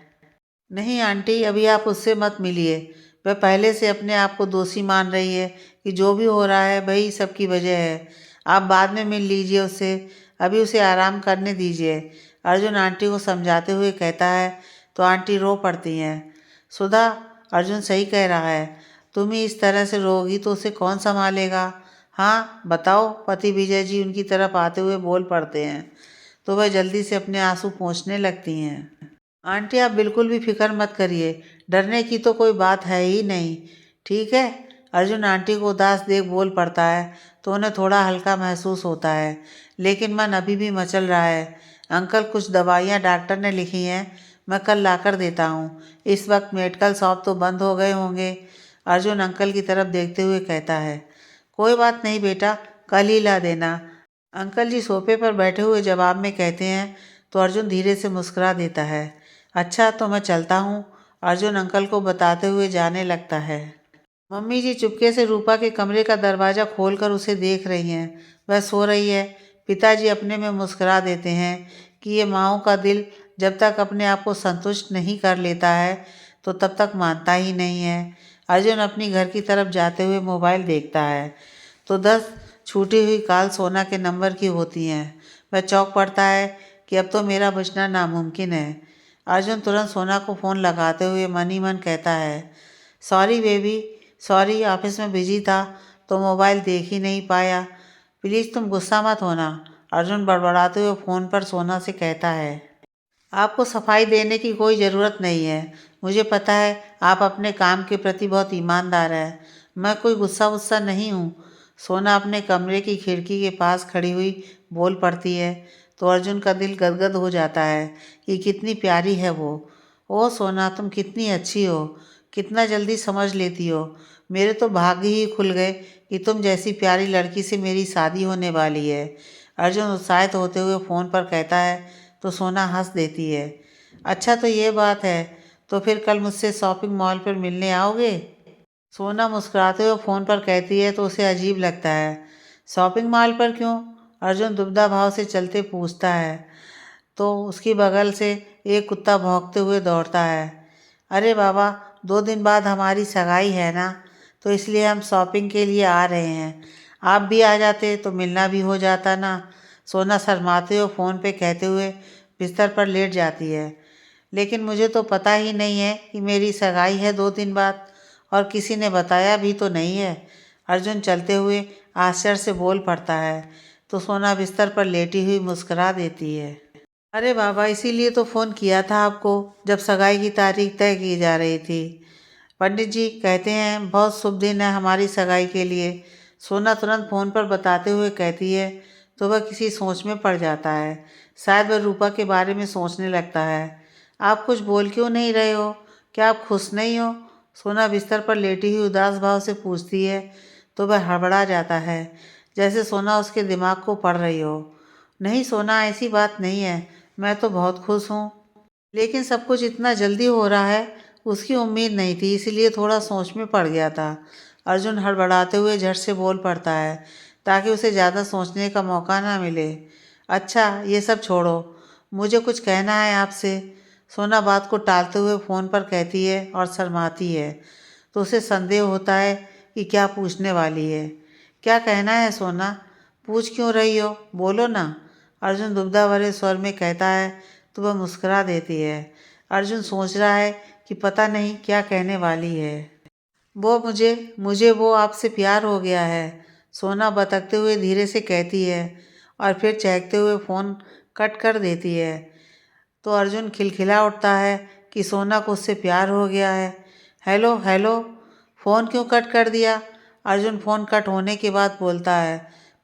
नहीं आंटी, अभी आप उससे मत मिलिए। वह पहले से अपने आप को दोषी मान रही है कि जो भी हो रहा है वही सबकी वजह है। आप बाद में मिल लीजिए उससे, अभी उसे आराम करने दीजिए, अर्जुन आंटी को समझाते हुए कहता है तो आंटी रो पड़ती हैं। सुधा, अर्जुन सही कह रहा है, तुम ही इस तरह से रोगी तो उसे कौन संभालेगा? हाँ बताओ, पति विजय जी उनकी तरफ आते हुए बोल पड़ते हैं तो वह जल्दी से अपने आंसू पोंछने लगती हैं। आंटी आप बिल्कुल भी फिक्र मत करिए, डरने की तो कोई बात है ही नहीं, ठीक है। अर्जुन आंटी को उदास देख बोल पड़ता है तो उन्हें थोड़ा हल्का महसूस होता है, लेकिन मन अभी भी मचल रहा है। अंकल कुछ दवाइयाँ डॉक्टर ने लिखी हैं, मैं कल ला कर देता हूँ। इस वक्त मेडिकल शॉप तो बंद हो गए होंगे। अर्जुन अंकल की तरफ देखते हुए कहता है कोई बात नहीं बेटा, कल ही ला देना, अंकल जी सोफे पर बैठे हुए जवाब में कहते हैं तो अर्जुन धीरे से मुस्कुरा देता है। अच्छा तो मैं चलता हूँ, अर्जुन अंकल को बताते हुए जाने लगता है। मम्मी जी चुपके से रूपा के कमरे का दरवाज़ा खोलकर उसे देख रही हैं। वह सो रही है। पिताजी अपने में मुस्कुरा देते हैं कि ये माँओं का दिल जब तक अपने आप को संतुष्ट नहीं कर लेता है तो तब तक मानता ही नहीं है। अर्जुन अपनी घर की तरफ जाते हुए मोबाइल देखता है तो 10 छूटी हुई कॉल सोना के नंबर की होती हैं। वह चौंक पड़ता है कि अब तो मेरा बचना नामुमकिन है। अर्जुन तुरंत सोना को फ़ोन लगाते हुए मन ही मन कहता है सॉरी बेबी, सॉरी ऑफिस में बिजी था तो मोबाइल देख ही नहीं पाया, प्लीज़ तुम गुस्सा मत होना, अर्जुन बड़बड़ाते हुए फ़ोन पर सोना से कहता है। आपको सफाई देने की कोई ज़रूरत नहीं है, मुझे पता है आप अपने काम के प्रति बहुत ईमानदार हैं, मैं कोई गुस्सा वुस्सा नहीं हूँ। सोना अपने कमरे की खिड़की के पास खड़ी हुई बोल पड़ती है तो अर्जुन का दिल गदगद हो जाता है कि कितनी प्यारी है वो। ओ सोना, तुम कितनी अच्छी हो, कितना जल्दी समझ लेती हो, मेरे तो भाग्य ही खुल गए कि तुम जैसी प्यारी लड़की से मेरी शादी होने वाली है, अर्जुन उत्साहित होते हुए फ़ोन पर कहता है तो सोना हंस देती है। अच्छा तो ये बात है, तो फिर कल मुझसे शॉपिंग मॉल पर मिलने आओगे? सोना मुस्कुराते हुए फ़ोन पर कहती है तो उसे अजीब लगता है। शॉपिंग मॉल पर क्यों? अर्जुन दुबदा भाव से चलते पूछता है तो उसकी बगल से एक कुत्ता भौंकते हुए दौड़ता है। अरे बाबा, 2 दिन बाद हमारी सगाई है ना, तो इसलिए हम शॉपिंग के लिए आ रहे हैं, आप भी आ जाते तो मिलना भी हो जाता ना, सोना शर्माते हुए फ़ोन पे कहते हुए बिस्तर पर लेट जाती है। लेकिन मुझे तो पता ही नहीं है कि मेरी सगाई है 2 दिन बाद, और किसी ने बताया भी तो नहीं है, अर्जुन चलते हुए आश्चर्य से बोल पड़ता है तो सोना बिस्तर पर लेटी हुई मुस्कुरा देती है। अरे बाबा, इसीलिए तो फ़ोन किया था आपको जब सगाई की तारीख तय की जा रही थी। पंडित जी कहते हैं बहुत शुभ दिन है हमारी सगाई के लिए, सोना तुरंत फ़ोन पर बताते हुए कहती है तो वह किसी सोच में पड़ जाता है। शायद वह रूपा के बारे में सोचने लगता है। आप कुछ बोल क्यों नहीं रहे हो? क्या आप खुश नहीं हो? सोना बिस्तर पर लेटी हुई उदास भाव से पूछती है तो वह हड़बड़ा जाता है, जैसे सोना उसके दिमाग को पढ़ रही हो। नहीं सोना, ऐसी बात नहीं है, मैं तो बहुत खुश हूँ, लेकिन सब कुछ इतना जल्दी हो रहा है, उसकी उम्मीद नहीं थी, इसलिए थोड़ा सोच में पड़ गया था, अर्जुन हड़बड़ाते हुए झट से बोल पड़ता है ताकि उसे ज़्यादा सोचने का मौका ना मिले। अच्छा ये सब छोड़ो, मुझे कुछ कहना है आपसे, सोना बात को टालते हुए फ़ोन पर कहती है और शर्माती है तो उसे संदेह होता है कि क्या पूछने वाली है। क्या कहना है सोना, पूछ क्यों रही हो, बोलो ना, अर्जुन दुबदा भरे स्वर में कहता है तो वह मुस्कुरा देती है। अर्जुन सोच रहा है कि पता नहीं क्या कहने वाली है। वो मुझे मुझे वो आपसे प्यार हो गया है, सोना बतकते हुए धीरे से कहती है और फिर चहकते हुए फ़ोन कट कर देती है तो अर्जुन खिलखिला उठता है कि सोना को उससे प्यार हो गया है। हेलो हेलो, फ़ोन क्यों कट कर दिया? अर्जुन फ़ोन कट होने के बाद बोलता है,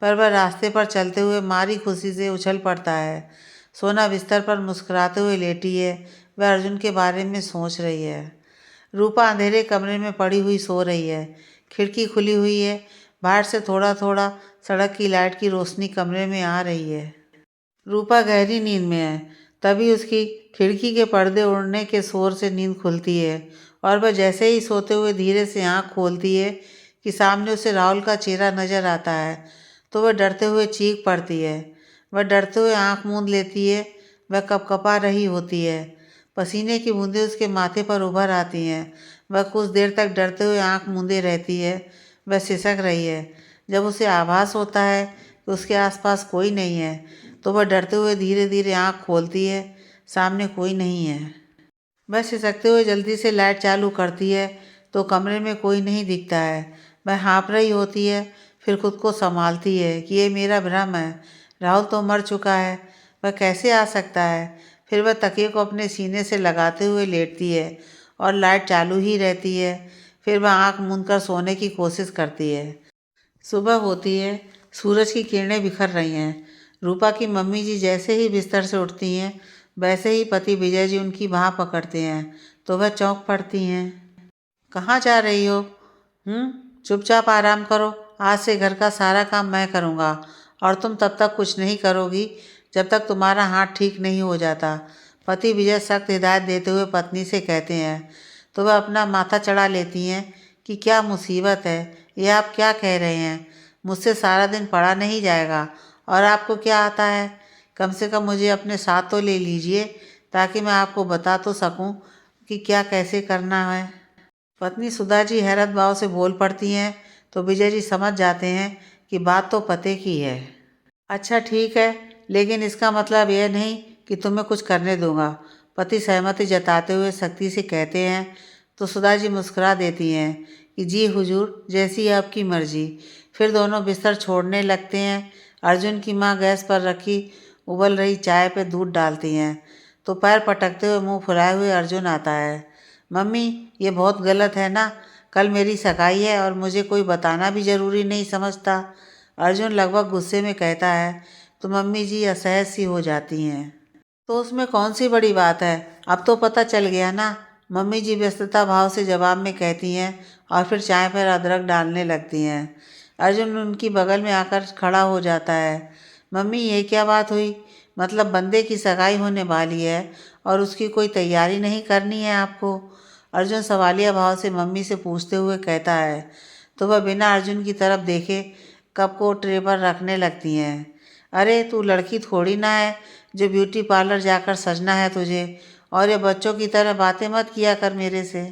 पर वह रास्ते पर चलते हुए मारी खुशी से उछल पड़ता है। सोना बिस्तर पर मुस्कुराते हुए लेटी है। वह अर्जुन के बारे में सोच रही है। रूपा अंधेरे कमरे में पड़ी हुई सो रही है। खिड़की खुली हुई है। बाहर से थोड़ा थोड़ा सड़क की लाइट की रोशनी कमरे में आ रही है। रूपा गहरी नींद में है। तभी उसकी खिड़की के पर्दे उड़ने के शोर से नींद खुलती है और वह जैसे ही सोते हुए धीरे से आँख खोलती है कि सामने उसे राहुल का चेहरा नजर आता है तो वह डरते हुए चीख पड़ती है। वह डरते हुए आँख मूंद लेती है। वह कँपकँपा रही होती है। पसीने की बूंदें उसके माथे पर उभर आती हैं। वह कुछ देर तक डरते हुए आँख मूंदे रहती है। वह सिसक रही है। जब उसे आभास होता है कि उसके आसपास कोई नहीं है तो वह डरते हुए धीरे धीरे आँख खोलती है। सामने कोई नहीं है। वह सिसकते हुए जल्दी से लाइट चालू करती है तो कमरे में कोई नहीं दिखता है। वह हाँफ रही होती है, फिर खुद को संभालती है कि ये मेरा भ्रम है। राहुल तो मर चुका है, वह कैसे आ सकता है। फिर वह तकिए को अपने सीने से लगाते हुए लेटती है और लाइट चालू ही रहती है। फिर वह आँख मूंदकर सोने की कोशिश करती है। सुबह होती है। सूरज की किरणें बिखर रही हैं। रूपा की मम्मी जी जैसे ही बिस्तर से उठती हैं वैसे ही पति विजय जी उनकी बाँह पकड़ते हैं तो वह चौंक पड़ती हैं। कहाँ जा रही हो? चुपचाप आराम करो। आज से घर का सारा काम मैं करूँगा और तुम तब तक कुछ नहीं करोगी जब तक तुम्हारा हाथ ठीक नहीं हो जाता। पति विजय सख्त हिदायत देते हुए पत्नी से कहते हैं तो वह अपना माथा चढ़ा लेती हैं कि क्या मुसीबत है, ये आप क्या कह रहे हैं। मुझसे सारा दिन पढ़ा नहीं जाएगा और आपको क्या आता है। कम से कम मुझे अपने साथ तो ले लीजिए ताकि मैं आपको बता तो सकूं कि क्या कैसे करना है। पत्नी सुधा जी हैरत भाव से बोल पड़ती हैं तो विजय जी समझ जाते हैं कि बात तो पते की है। अच्छा ठीक है, लेकिन इसका मतलब यह नहीं कि तुम्हें कुछ करने दूंगा। पति सहमति जताते हुए सख्ती से कहते हैं तो सुधा जी मुस्कुरा देती हैं कि जी हुजूर, जैसी आपकी मर्जी। फिर दोनों बिस्तर छोड़ने लगते हैं। अर्जुन की माँ गैस पर रखी उबल रही चाय पे दूध डालती हैं तो पैर पटकते हुए मुंह फुलाए हुए अर्जुन आता है। मम्मी, ये बहुत गलत है ना। कल मेरी सगाई है और मुझे कोई बताना भी ज़रूरी नहीं समझता। अर्जुन लगभग गुस्से में कहता है तो मम्मी जी असहज सी हो जाती हैं। तो उसमें कौन सी बड़ी बात है, अब तो पता चल गया ना। मम्मी जी व्यस्तता भाव से जवाब में कहती हैं और फिर चाय पर अदरक डालने लगती हैं। अर्जुन उनकी बगल में आकर खड़ा हो जाता है। मम्मी, ये क्या बात हुई? मतलब बंदे की सगाई होने वाली है और उसकी कोई तैयारी नहीं करनी है आपको? अर्जुन सवालिया भाव से मम्मी से पूछते हुए कहता है तो वह बिना अर्जुन की तरफ देखे कप को ट्रे पर रखने लगती हैं। अरे तू लड़की थोड़ी ना है जो ब्यूटी पार्लर जाकर सजना है तुझे, और ये बच्चों की तरह बातें मत किया कर मेरे से।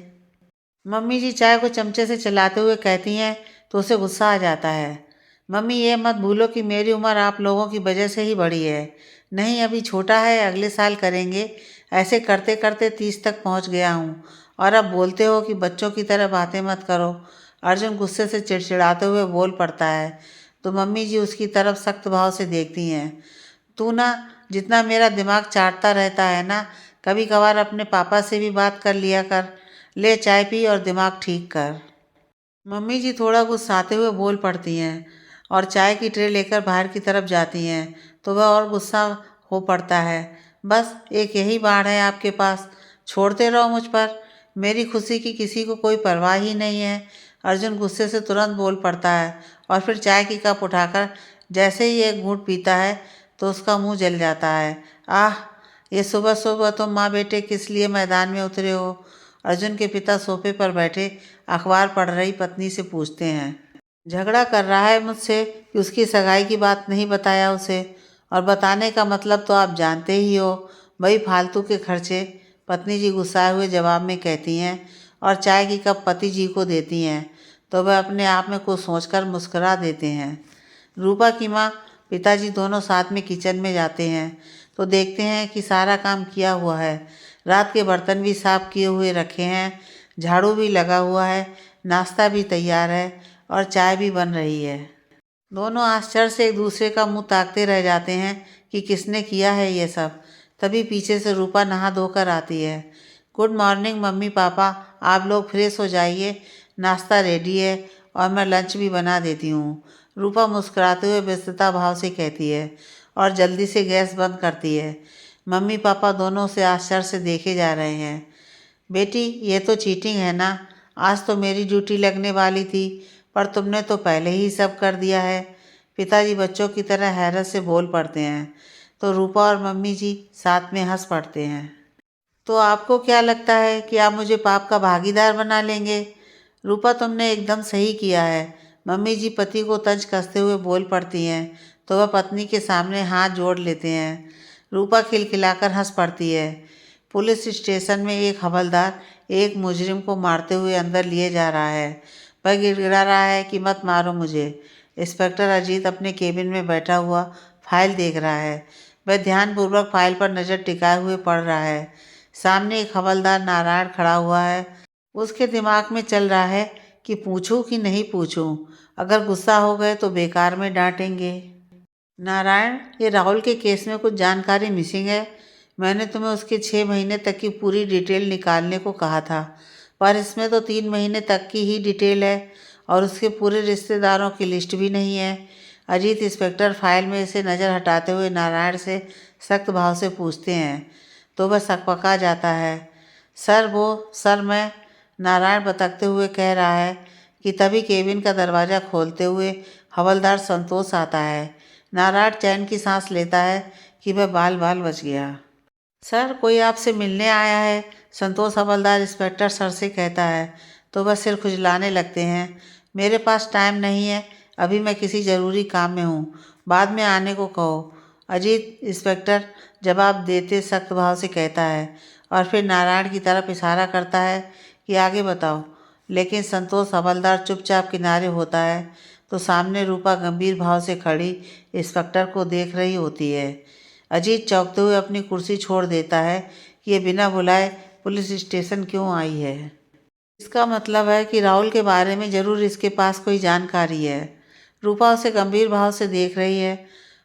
मम्मी जी चाय को चमचे से चलाते हुए कहती हैं तो उसे गुस्सा आ जाता है। मम्मी, ये मत भूलो कि मेरी उम्र आप लोगों की वजह से ही बढ़ी है। नहीं, अभी छोटा है, अगले साल करेंगे। ऐसे करते करते 30 तक पहुंच गया हूँ और अब बोलते हो कि बच्चों की तरह बातें मत करो। अर्जुन गुस्से से चिड़चिड़ाते हुए बोल पड़ता है तो मम्मी जी उसकी तरफ सख्त भाव से देखती हैं। तू ना जितना मेरा दिमाग चाटता रहता है ना, कभी कभार अपने पापा से भी बात कर लिया कर। ले चाय पी और दिमाग ठीक कर। मम्मी जी थोड़ा गुस्साते हुए बोल पड़ती हैं और चाय की ट्रे लेकर बाहर की तरफ जाती हैं तो वह और गुस्सा हो पड़ता है। बस एक यही बाढ़ है आपके पास, छोड़ते रहो मुझ पर। मेरी खुशी की किसी को कोई परवाह ही नहीं है। अर्जुन गुस्से से तुरंत बोल पड़ता है और फिर चाय की कप उठाकर जैसे ही एक घूंट पीता है तो उसका मुंह जल जाता है। आह, ये सुबह सुबह तुम माँ बेटे किस लिए मैदान में उतरे हो? अर्जुन के पिता सोफे पर बैठे अखबार पढ़ रही पत्नी से पूछते हैं। झगड़ा कर रहा है मुझसे कि उसकी सगाई की बात नहीं बताया उसे, और बताने का मतलब तो आप जानते ही हो, वही फालतू के खर्चे। पत्नी जी गुस्साए हुए जवाब में कहती हैं और चाय की कप पति जी को देती हैं तो वह अपने आप में कुछ सोचकर मुस्कुरा देते हैं। रूपा की माँ पिताजी दोनों साथ में किचन में जाते हैं तो देखते हैं कि सारा काम किया हुआ है। रात के बर्तन भी साफ किए हुए रखे हैं, झाड़ू भी लगा हुआ है, नाश्ता भी तैयार है और चाय भी बन रही है। दोनों आश्चर्य से एक दूसरे का मुंह ताकते रह जाते हैं कि किसने किया है ये सब। तभी पीछे से रूपा नहा धोकर आती है। गुड मॉर्निंग मम्मी पापा, आप लोग फ्रेश हो जाइए, नाश्ता रेडी है और मैं लंच भी बना देती हूँ। रूपा मुस्कुराते हुए व्यस्तता भाव से कहती है और जल्दी से गैस बंद करती है। मम्मी पापा दोनों उसे आश्चर्य से देखे जा रहे हैं। बेटी, ये तो चीटिंग है ना। आज तो मेरी ड्यूटी लगने वाली थी, पर तुमने तो पहले ही सब कर दिया है। पिताजी बच्चों की तरह हैरत से बोल पड़ते हैं तो रूपा और मम्मी जी साथ में हंस पड़ते हैं। तो आपको क्या लगता है कि आप मुझे पाप का भागीदार बना लेंगे? रूपा, तुमने एकदम सही किया है। मम्मी जी पति को तंज कसते हुए बोल पड़ती हैं तो वह पत्नी के सामने हाथ जोड़ लेते हैं। रूपा खिलखिलाकर हंस पड़ती है। पुलिस स्टेशन में एक हवलदार एक मुजरिम को मारते हुए अंदर लिए जा रहा है। वह गिड़गिड़ा रहा है कि मत मारो मुझे। इंस्पेक्टर अजीत अपने केबिन में बैठा हुआ फाइल देख रहा है। वह ध्यानपूर्वक फाइल पर नज़र टिकाए हुए पढ़ रहा है। सामने एक हवलदार नारायण खड़ा हुआ है। उसके दिमाग में चल रहा है कि पूछूं कि नहीं पूछूं। अगर गुस्सा हो गए तो बेकार में डांटेंगे। नारायण, ये राहुल के केस में कुछ जानकारी मिसिंग है। मैंने तुम्हें उसके 6 महीने तक की पूरी डिटेल निकालने को कहा था, पर इसमें तो 3 महीने तक की ही डिटेल है और उसके पूरे रिश्तेदारों की लिस्ट भी नहीं है। अजीत इंस्पेक्टर फाइल में से नज़र हटाते हुए नारायण से सख्त भाव से पूछते हैं तो वह सकपका जाता है। सर मैं, नारायण बतकते हुए कह रहा है कि तभी केबिन का दरवाज़ा खोलते हुए हवलदार संतोष आता है। नारायण चैन की सांस लेता है कि वह बाल बाल बच गया। सर, कोई आपसे मिलने आया है, संतोष हवलदार इंस्पेक्टर सर से कहता है तो वह सिर खुजलाने लगते हैं। मेरे पास टाइम नहीं है, अभी मैं किसी ज़रूरी काम में हूँ, बाद में आने को कहो। अजीत इंस्पेक्टर जवाब देते सख्त भाव से कहता है और फिर नारायण की तरफ इशारा करता है कि आगे बताओ। लेकिन संतोष हवलदार चुपचाप किनारे होता है तो सामने रूपा गंभीर भाव से खड़ी इंस्पेक्टर को देख रही होती है। अजीत चौंकते हुए अपनी कुर्सी छोड़ देता है कि ये बिना बुलाए पुलिस स्टेशन क्यों आई है। इसका मतलब है कि राहुल के बारे में ज़रूर इसके पास कोई जानकारी है। रूपा उसे गंभीर भाव से देख रही है।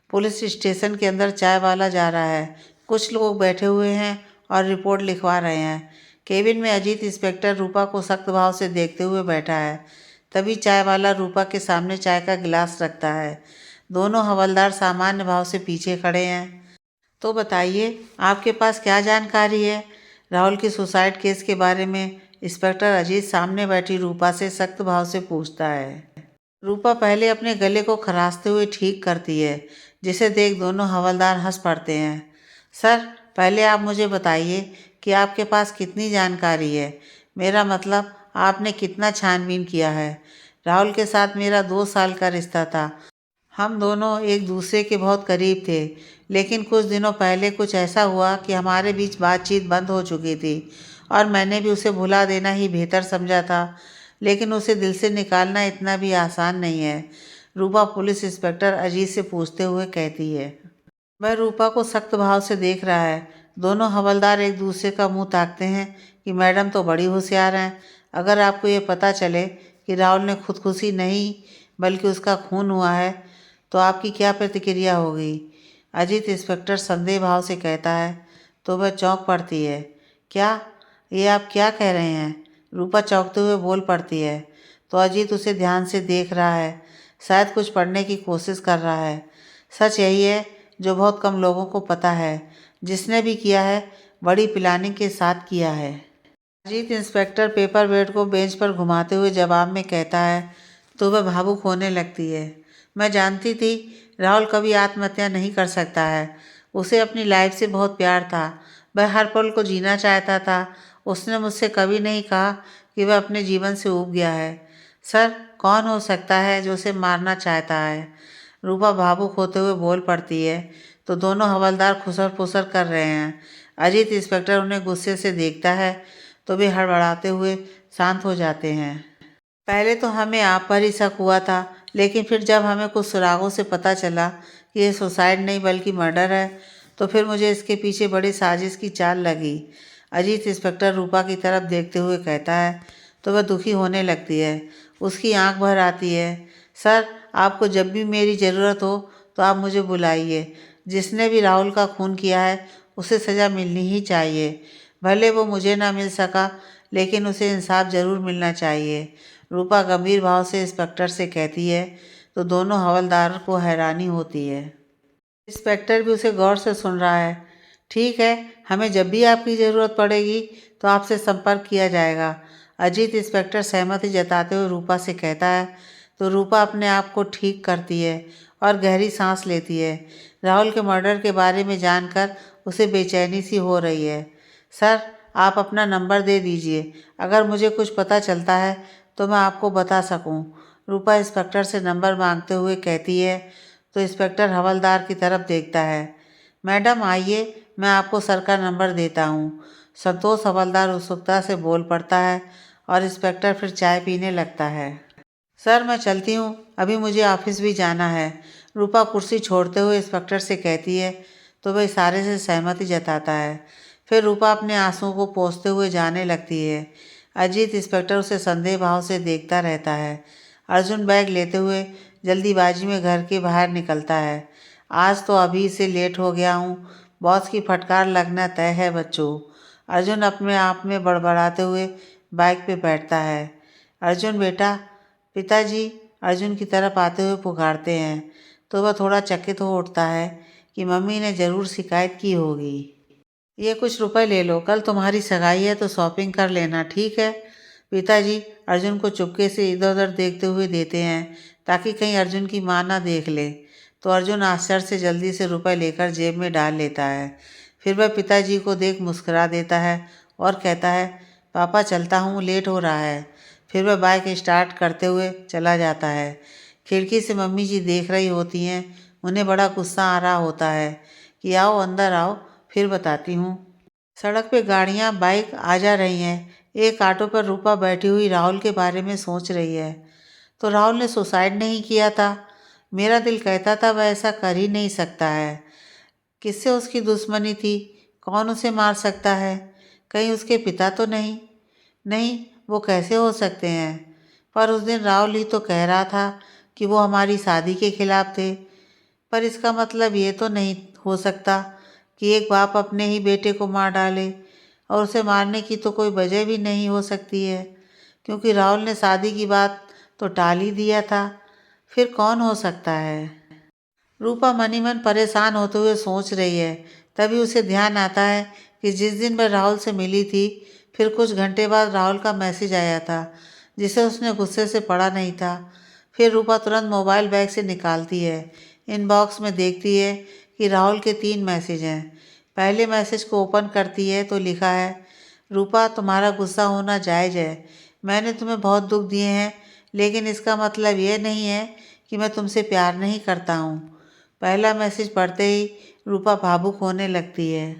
पुलिस स्टेशन के अंदर चाय वाला जा रहा है। कुछ लोग बैठे हुए हैं और रिपोर्ट लिखवा रहे हैं। केबिन में अजीत इंस्पेक्टर रूपा को सख्त भाव से देखते हुए बैठा है। तभी चाय वाला रूपा के सामने चाय का गिलास रखता है। दोनों हवलदार सामान्य भाव से पीछे खड़े हैं। तो बताइए, आपके पास क्या जानकारी है राहुल के सुसाइड केस के बारे में? इंस्पेक्टर अजीत सामने बैठी रूपा से सख्त भाव से पूछता है। रूपा पहले अपने गले को खराशते हुए ठीक करती है, जिसे देख दोनों हवलदार हंस पड़ते हैं। सर, पहले आप मुझे बताइए कि आपके पास कितनी जानकारी है। मेरा मतलब, आपने कितना छानबीन किया है। राहुल के साथ मेरा 2 साल का रिश्ता था। हम दोनों एक दूसरे के बहुत करीब थे, लेकिन कुछ दिनों पहले कुछ ऐसा हुआ कि हमारे बीच बातचीत बंद हो चुकी थी और मैंने भी उसे भुला देना ही बेहतर समझा था, लेकिन उसे दिल से निकालना इतना भी आसान नहीं है। रूपा पुलिस इंस्पेक्टर अजीत से पूछते हुए कहती है। वह रूपा को सख्त भाव से देख रहा है। दोनों हवलदार एक दूसरे का मुंह ताकते हैं कि मैडम तो बड़ी होशियार हैं। अगर आपको ये पता चले कि राहुल ने खुदकुशी नहीं बल्कि उसका खून हुआ है तो आपकी क्या प्रतिक्रिया होगी? अजीत इंस्पेक्टर संदेह भाव से कहता है तो वह चौंक पड़ती है। क्या? ये आप क्या कह रहे हैं? रूपा चौंकते हुए बोल पड़ती है तो अजीत उसे ध्यान से देख रहा है, शायद कुछ पढ़ने की कोशिश कर रहा है। सच यही है जो बहुत कम लोगों को पता है, जिसने भी किया है बड़ी प्लानिंग के साथ किया है। अजीत इंस्पेक्टर पेपर वेट को बेंच पर घुमाते हुए जवाब में कहता है तो वह भावुक होने लगती है। मैं जानती थी राहुल कभी आत्महत्या नहीं कर सकता है। उसे अपनी लाइफ से बहुत प्यार था। वह हर पल को जीना चाहता था। उसने मुझसे कभी नहीं कहा कि वह अपने जीवन से ऊब गया है। सर, कौन हो सकता है जो उसे मारना चाहता है? रूपा भावुक होते हुए बोल पड़ती है तो दोनों हवलदार खुसर फुसर कर रहे हैं। अजीत इंस्पेक्टर उन्हें गुस्से से देखता है तो वे हड़बड़ाते हुए शांत हो जाते हैं। पहले तो हमें आप पर ही शक हुआ था, लेकिन फिर जब हमें कुछ सुरागों से पता चला कि ये सुसाइड नहीं बल्कि मर्डर है, तो फिर मुझे इसके पीछे बड़ी साजिश की चाल लगी। अजीत इंस्पेक्टर रूपा की तरफ देखते हुए कहता है तो वह दुखी होने लगती है। उसकी आंख भर आती है। सर, आपको जब भी मेरी ज़रूरत हो तो आप मुझे बुलाइए। जिसने भी राहुल का खून किया है उसे सज़ा मिलनी ही चाहिए। भले वो मुझे ना मिल सका, लेकिन उसे इंसाफ ज़रूर मिलना चाहिए। रूपा गंभीर भाव से इंस्पेक्टर से कहती है तो दोनों हवलदार को हैरानी होती है। इंस्पेक्टर भी उसे गौर से सुन रहा है। ठीक है, हमें जब भी आपकी ज़रूरत पड़ेगी तो आपसे संपर्क किया जाएगा। अजीत इंस्पेक्टर सहमति जताते हुए रूपा से कहता है तो रूपा अपने आप को ठीक करती है और गहरी सांस लेती है। राहुल के मर्डर के बारे में जानकर उसे बेचैनी सी हो रही है। सर, आप अपना नंबर दे दीजिए, अगर मुझे कुछ पता चलता है तो मैं आपको बता सकूं। रूपा इंस्पेक्टर से नंबर मांगते हुए कहती है तो इंस्पेक्टर हवलदार की तरफ देखता है। मैडम आइए, मैं आपको सर का नंबर देता हूँ। संतोष हवलदार उत्सुकता से बोल पड़ता है और इंस्पेक्टर फिर चाय पीने लगता है। सर, मैं चलती हूँ, अभी मुझे ऑफिस भी जाना है। रूपा कुर्सी छोड़ते हुए इंस्पेक्टर से कहती है तो वह इशारे से सहमति जताता है। फिर रूपा अपने आंसुओं को पोंछते हुए जाने लगती है। अजीत इंस्पेक्टर उसे संदेह भाव से देखता रहता है। अर्जुन बैग लेते हुए जल्दीबाजी में घर के बाहर निकलता है। आज तो अभी से लेट हो गया हूँ, बॉस की फटकार लगना तय है बच्चों। अर्जुन अपने आप में बड़बड़ाते हुए बाइक पे बैठता है। अर्जुन बेटा, पिताजी अर्जुन की तरफ आते हुए पुकारते हैं तो वह थोड़ा चकित हो उठता है कि मम्मी ने ज़रूर शिकायत की होगी। ये कुछ रुपए ले लो, कल तुम्हारी सगाई है तो शॉपिंग कर लेना, ठीक है? पिताजी अर्जुन को चुपके से इधर उधर देखते हुए देते हैं ताकि कहीं अर्जुन की माँ ना देख ले। तो अर्जुन आश्चर्य से जल्दी से रुपए लेकर जेब में डाल लेता है। फिर वह पिताजी को देख मुस्कुरा देता है और कहता है पापा चलता हूँ, लेट हो रहा है। फिर वह बाइक स्टार्ट करते हुए चला जाता है। खिड़की से मम्मी जी देख रही होती हैं। उन्हें बड़ा गुस्सा आ रहा होता है कि आओ अंदर आओ, फिर बताती हूँ। सड़क पे गाड़ियाँ बाइक आ जा रही हैं। एक ऑटो पर रूपा बैठी हुई राहुल के बारे में सोच रही है। तो राहुल ने सुसाइड नहीं किया था। मेरा दिल कहता था वह ऐसा कर ही नहीं सकता है। किससे उसकी दुश्मनी थी? कौन उसे मार सकता है? कहीं उसके पिता तो नहीं? नहीं, वो कैसे हो सकते हैं? पर उस दिन राहुल ही तो कह रहा था कि वो हमारी शादी के खिलाफ थे। पर इसका मतलब ये तो नहीं हो सकता कि एक बाप अपने ही बेटे को मार डाले, और उसे मारने की तो कोई वजह भी नहीं हो सकती है क्योंकि राहुल ने शादी की बात तो टाल ही दिया था। फिर कौन हो सकता है? रूपा मनी मन परेशान होते हुए सोच रही है। तभी उसे ध्यान आता है कि जिस दिन वह राहुल से मिली थी, फिर कुछ घंटे बाद राहुल का मैसेज आया था जिसे उसने गुस्से से पढ़ा नहीं था। फिर रूपा तुरंत मोबाइल बैग से निकालती है। इनबॉक्स में देखती है कि राहुल के 3 मैसेज हैं। पहले मैसेज को ओपन करती है तो लिखा है रूपा, तुम्हारा गुस्सा होना जायज़ है। मैंने तुम्हें बहुत दुख दिए हैं, लेकिन इसका मतलब यह नहीं है कि मैं तुमसे प्यार नहीं करता हूँ। पहला मैसेज पढ़ते ही रूपा भावुक होने लगती है।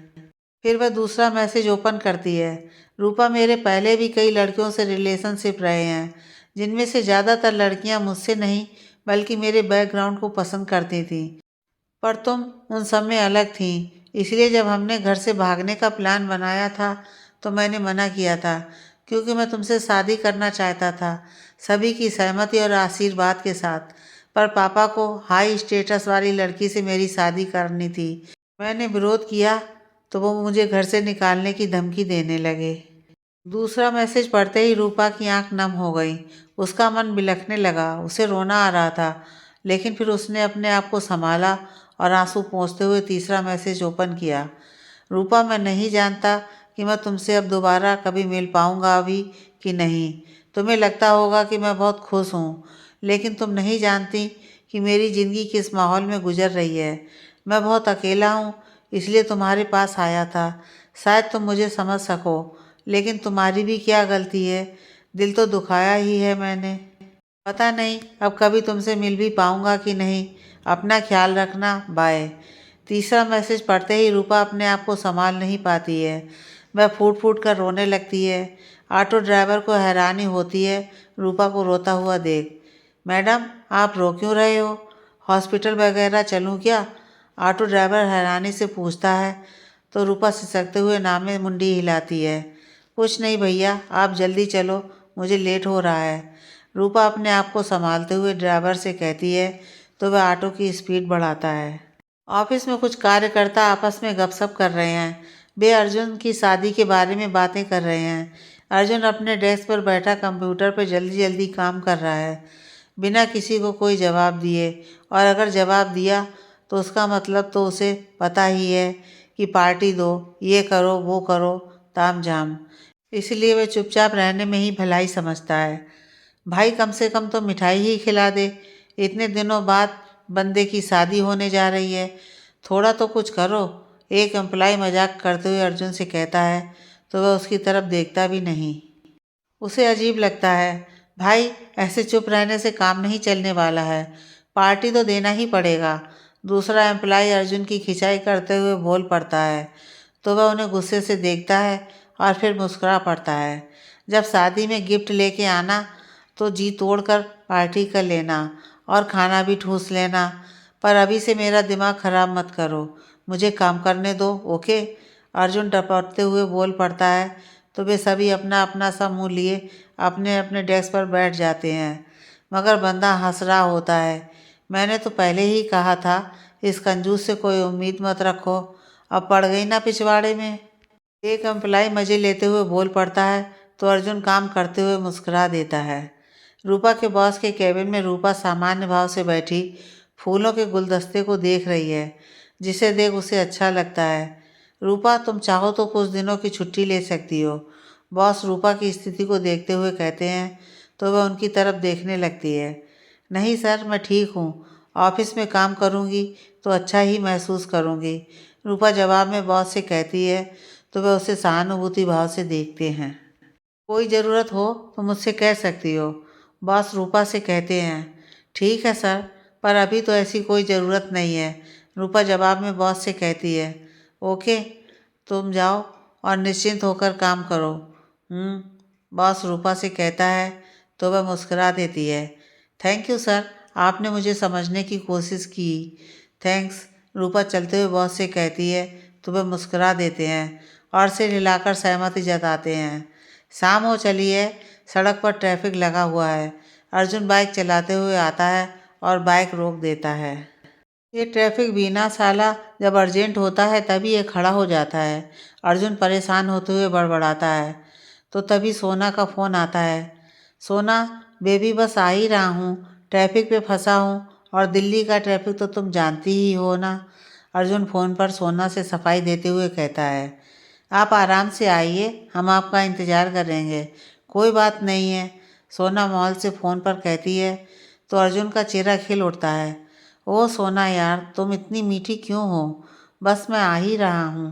फिर वह दूसरा मैसेज ओपन करती है। रूपा, मेरे पहले भी कई लड़कियों से रिलेशनशिप रहे हैं, जिनमें से ज़्यादातर लड़कियां मुझसे नहीं बल्कि मेरे बैकग्राउंड को पसंद करती थीं, पर तुम उन सब में अलग थीं। इसलिए जब हमने घर से भागने का प्लान बनाया था तो मैंने मना किया था क्योंकि मैं तुमसे शादी करना चाहता था, सभी की सहमति और आशीर्वाद के साथ। पर पापा को हाई स्टेटस वाली लड़की से मेरी शादी करनी थी। मैंने विरोध किया तो वो मुझे घर से निकालने की धमकी देने लगे। दूसरा मैसेज पढ़ते ही रूपा की आंख नम हो गई। उसका मन बिलखने लगा, उसे रोना आ रहा था, लेकिन फिर उसने अपने आप को संभाला और आंसू पोंछते हुए तीसरा मैसेज ओपन किया। रूपा, मैं नहीं जानता कि मैं तुमसे अब दोबारा कभी मिल पाऊंगा अभी कि नहीं। तुम्हें लगता होगा कि मैं बहुत खुश हूँ, लेकिन तुम नहीं जानती कि मेरी ज़िंदगी किस माहौल में गुजर रही है। मैं बहुत अकेला हूँ, इसलिए तुम्हारे पास आया था। शायद तुम मुझे समझ सको, लेकिन तुम्हारी भी क्या गलती है? दिल तो दुखाया ही है मैंने। पता नहीं अब कभी तुमसे मिल भी पाऊंगा कि नहीं। अपना ख्याल रखना, बाय। तीसरा मैसेज पढ़ते ही रूपा अपने आप को संभाल नहीं पाती है। वह फूट फूट कर रोने लगती है। ऑटो ड्राइवर को हैरानी होती है रूपा को रोता हुआ देख। मैडम, आप रो क्यों रहे हो? हॉस्पिटल वगैरह चलूँ क्या? ऑटो ड्राइवर हैरानी से पूछता है तो रूपा सिसकते हुए नामे मुंडी हिलाती है। कुछ नहीं भैया, आप जल्दी चलो, मुझे लेट हो रहा है। रूपा अपने आप को संभालते हुए ड्राइवर से कहती है तो वह ऑटो की स्पीड बढ़ाता है। ऑफिस में कुछ कार्यकर्ता आपस में गपशप कर रहे हैं। वे अर्जुन की शादी के बारे में बातें कर रहे हैं। अर्जुन अपने डेस्क पर बैठा कंप्यूटर पर जल्दी जल्दी काम कर रहा है, बिना किसी को कोई जवाब दिए। और अगर जवाब दिया तो उसका मतलब तो उसे पता ही है कि पार्टी दो, ये करो, वो करो, ताम झाम। इसलिए वह चुपचाप रहने में ही भलाई समझता है। भाई कम से कम तो मिठाई ही खिला दे। इतने दिनों बाद बंदे की शादी होने जा रही है, थोड़ा तो कुछ करो। एक एम्प्लॉय मजाक करते हुए अर्जुन से कहता है तो वह उसकी तरफ देखता भी नहीं। उसे अजीब लगता है। भाई ऐसे चुप रहने से काम नहीं चलने वाला है, पार्टी तो देना ही पड़ेगा। दूसरा एम्प्लॉय अर्जुन की खिंचाई करते हुए बोल पड़ता है तो वह उन्हें गुस्से से देखता है और फिर मुस्कुरा पड़ता है। जब शादी में गिफ्ट लेके आना तो जी तोड़कर पार्टी कर लेना और खाना भी ठूस लेना, पर अभी से मेरा दिमाग खराब मत करो, मुझे काम करने दो, ओके। अर्जुन टपकते हुए बोल पड़ता है तो वे सभी अपना अपना सा मुँह लिए अपने अपने डेस्क पर बैठ जाते हैं। मगर बंदा हंस रहा होता है। मैंने तो पहले ही कहा था, इस कंजूस से कोई उम्मीद मत रखो, अब पड़ गई ना पिछवाड़े में। एक एम्प्लाई मजे लेते हुए बोल पड़ता है तो अर्जुन काम करते हुए मुस्कुरा देता है। रूपा के बॉस के केबिन में रूपा सामान्य भाव से बैठी फूलों के गुलदस्ते को देख रही है, जिसे देख उसे अच्छा लगता है। रूपा, तुम चाहो तो कुछ दिनों की छुट्टी ले सकती हो, बॉस रूपा की स्थिति को देखते हुए कहते हैं तो वह उनकी तरफ देखने लगती है। नहीं सर, मैं ठीक हूँ, ऑफिस में काम करूँगी तो अच्छा ही महसूस करूँगी, रूपा जवाब में बॉस से कहती है तो वह उसे सहानुभूति भाव से देखते हैं। कोई ज़रूरत हो तो मुझसे कह सकती हो, बॉस रूपा से कहते हैं। ठीक है सर, पर अभी तो ऐसी कोई ज़रूरत नहीं है, रूपा जवाब में बॉस से कहती है। ओके, तुम जाओ और निश्चिंत होकर काम करो। बॉस रूपा से कहता है तो वह मुस्कुरा देती है। थैंक यू सर, आपने मुझे समझने की कोशिश की। थैंक्स, रूपा चलते हुए बॉस से कहती है तो वह मुस्कुरा देते हैं और सिर हिलाकर सहमति जताते हैं। शाम हो चली है, सड़क पर ट्रैफिक लगा हुआ है। अर्जुन बाइक चलाते हुए आता है और बाइक रोक देता है। ये ट्रैफिक बिना साला, जब अर्जेंट होता है तभी ये खड़ा हो जाता है, अर्जुन परेशान होते हुए बड़बड़ाता है। तो तभी सोना का फ़ोन आता है। सोना बेबी, बस आ ही रहा हूँ, ट्रैफिक पे फंसा हूँ और दिल्ली का ट्रैफिक तो तुम जानती ही हो ना। अर्जुन फ़ोन पर सोना से सफाई देते हुए कहता है। आप आराम से आइए, हम आपका इंतज़ार करेंगे, कोई बात नहीं है, सोना मॉल से फ़ोन पर कहती है। तो अर्जुन का चेहरा खिल उठता है। ओह सोना यार, तुम इतनी मीठी क्यों हो, बस मैं आ ही रहा हूँ,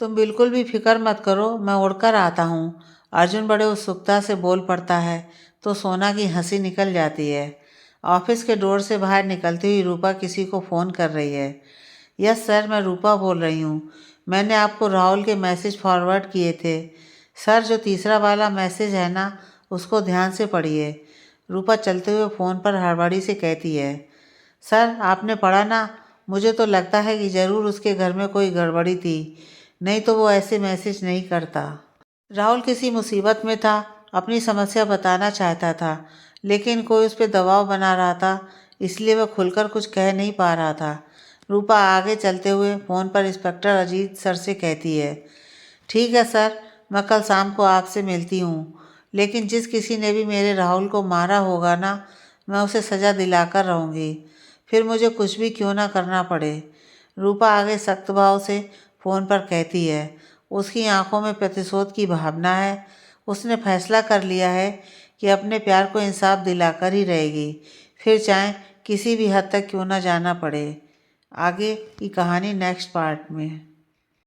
तुम बिल्कुल भी फिक्र मत करो, मैं उड़कर आता हूँ। अर्जुन बड़े उत्सुकता से बोल पड़ता है तो सोना की हंसी निकल जाती है। ऑफिस के डोर से बाहर निकलती हुई रूपा किसी को फ़ोन कर रही है। यस सर, मैं रूपा बोल रही हूँ, मैंने आपको राहुल के मैसेज फॉरवर्ड किए थे। सर, जो तीसरा वाला मैसेज है ना, उसको ध्यान से पढ़िए, रूपा चलते हुए फ़ोन पर हड़बड़ी से कहती है। सर, आपने पढ़ा ना, मुझे तो लगता है कि ज़रूर उसके घर में कोई गड़बड़ी थी, नहीं तो वो ऐसे मैसेज नहीं करता। राहुल किसी मुसीबत में था, अपनी समस्या बताना चाहता था, लेकिन कोई उस पर दबाव बना रहा था, इसलिए वह खुलकर कुछ कह नहीं पा रहा था। रूपा आगे चलते हुए फ़ोन पर इंस्पेक्टर अजीत सर से कहती है। ठीक है सर, मैं कल शाम को आपसे मिलती हूँ, लेकिन जिस किसी ने भी मेरे राहुल को मारा होगा ना, मैं उसे सज़ा दिलाकर रहूँगी, फिर मुझे कुछ भी क्यों ना करना पड़े, रूपा आगे सख्त भाव से फ़ोन पर कहती है। उसकी आंखों में प्रतिशोध की भावना है। उसने फैसला कर लिया है कि अपने प्यार को इंसाफ दिलाकर ही रहेगी, फिर चाहे किसी भी हद तक क्यों ना जाना पड़े। आगे की कहानी नेक्स्ट पार्ट में।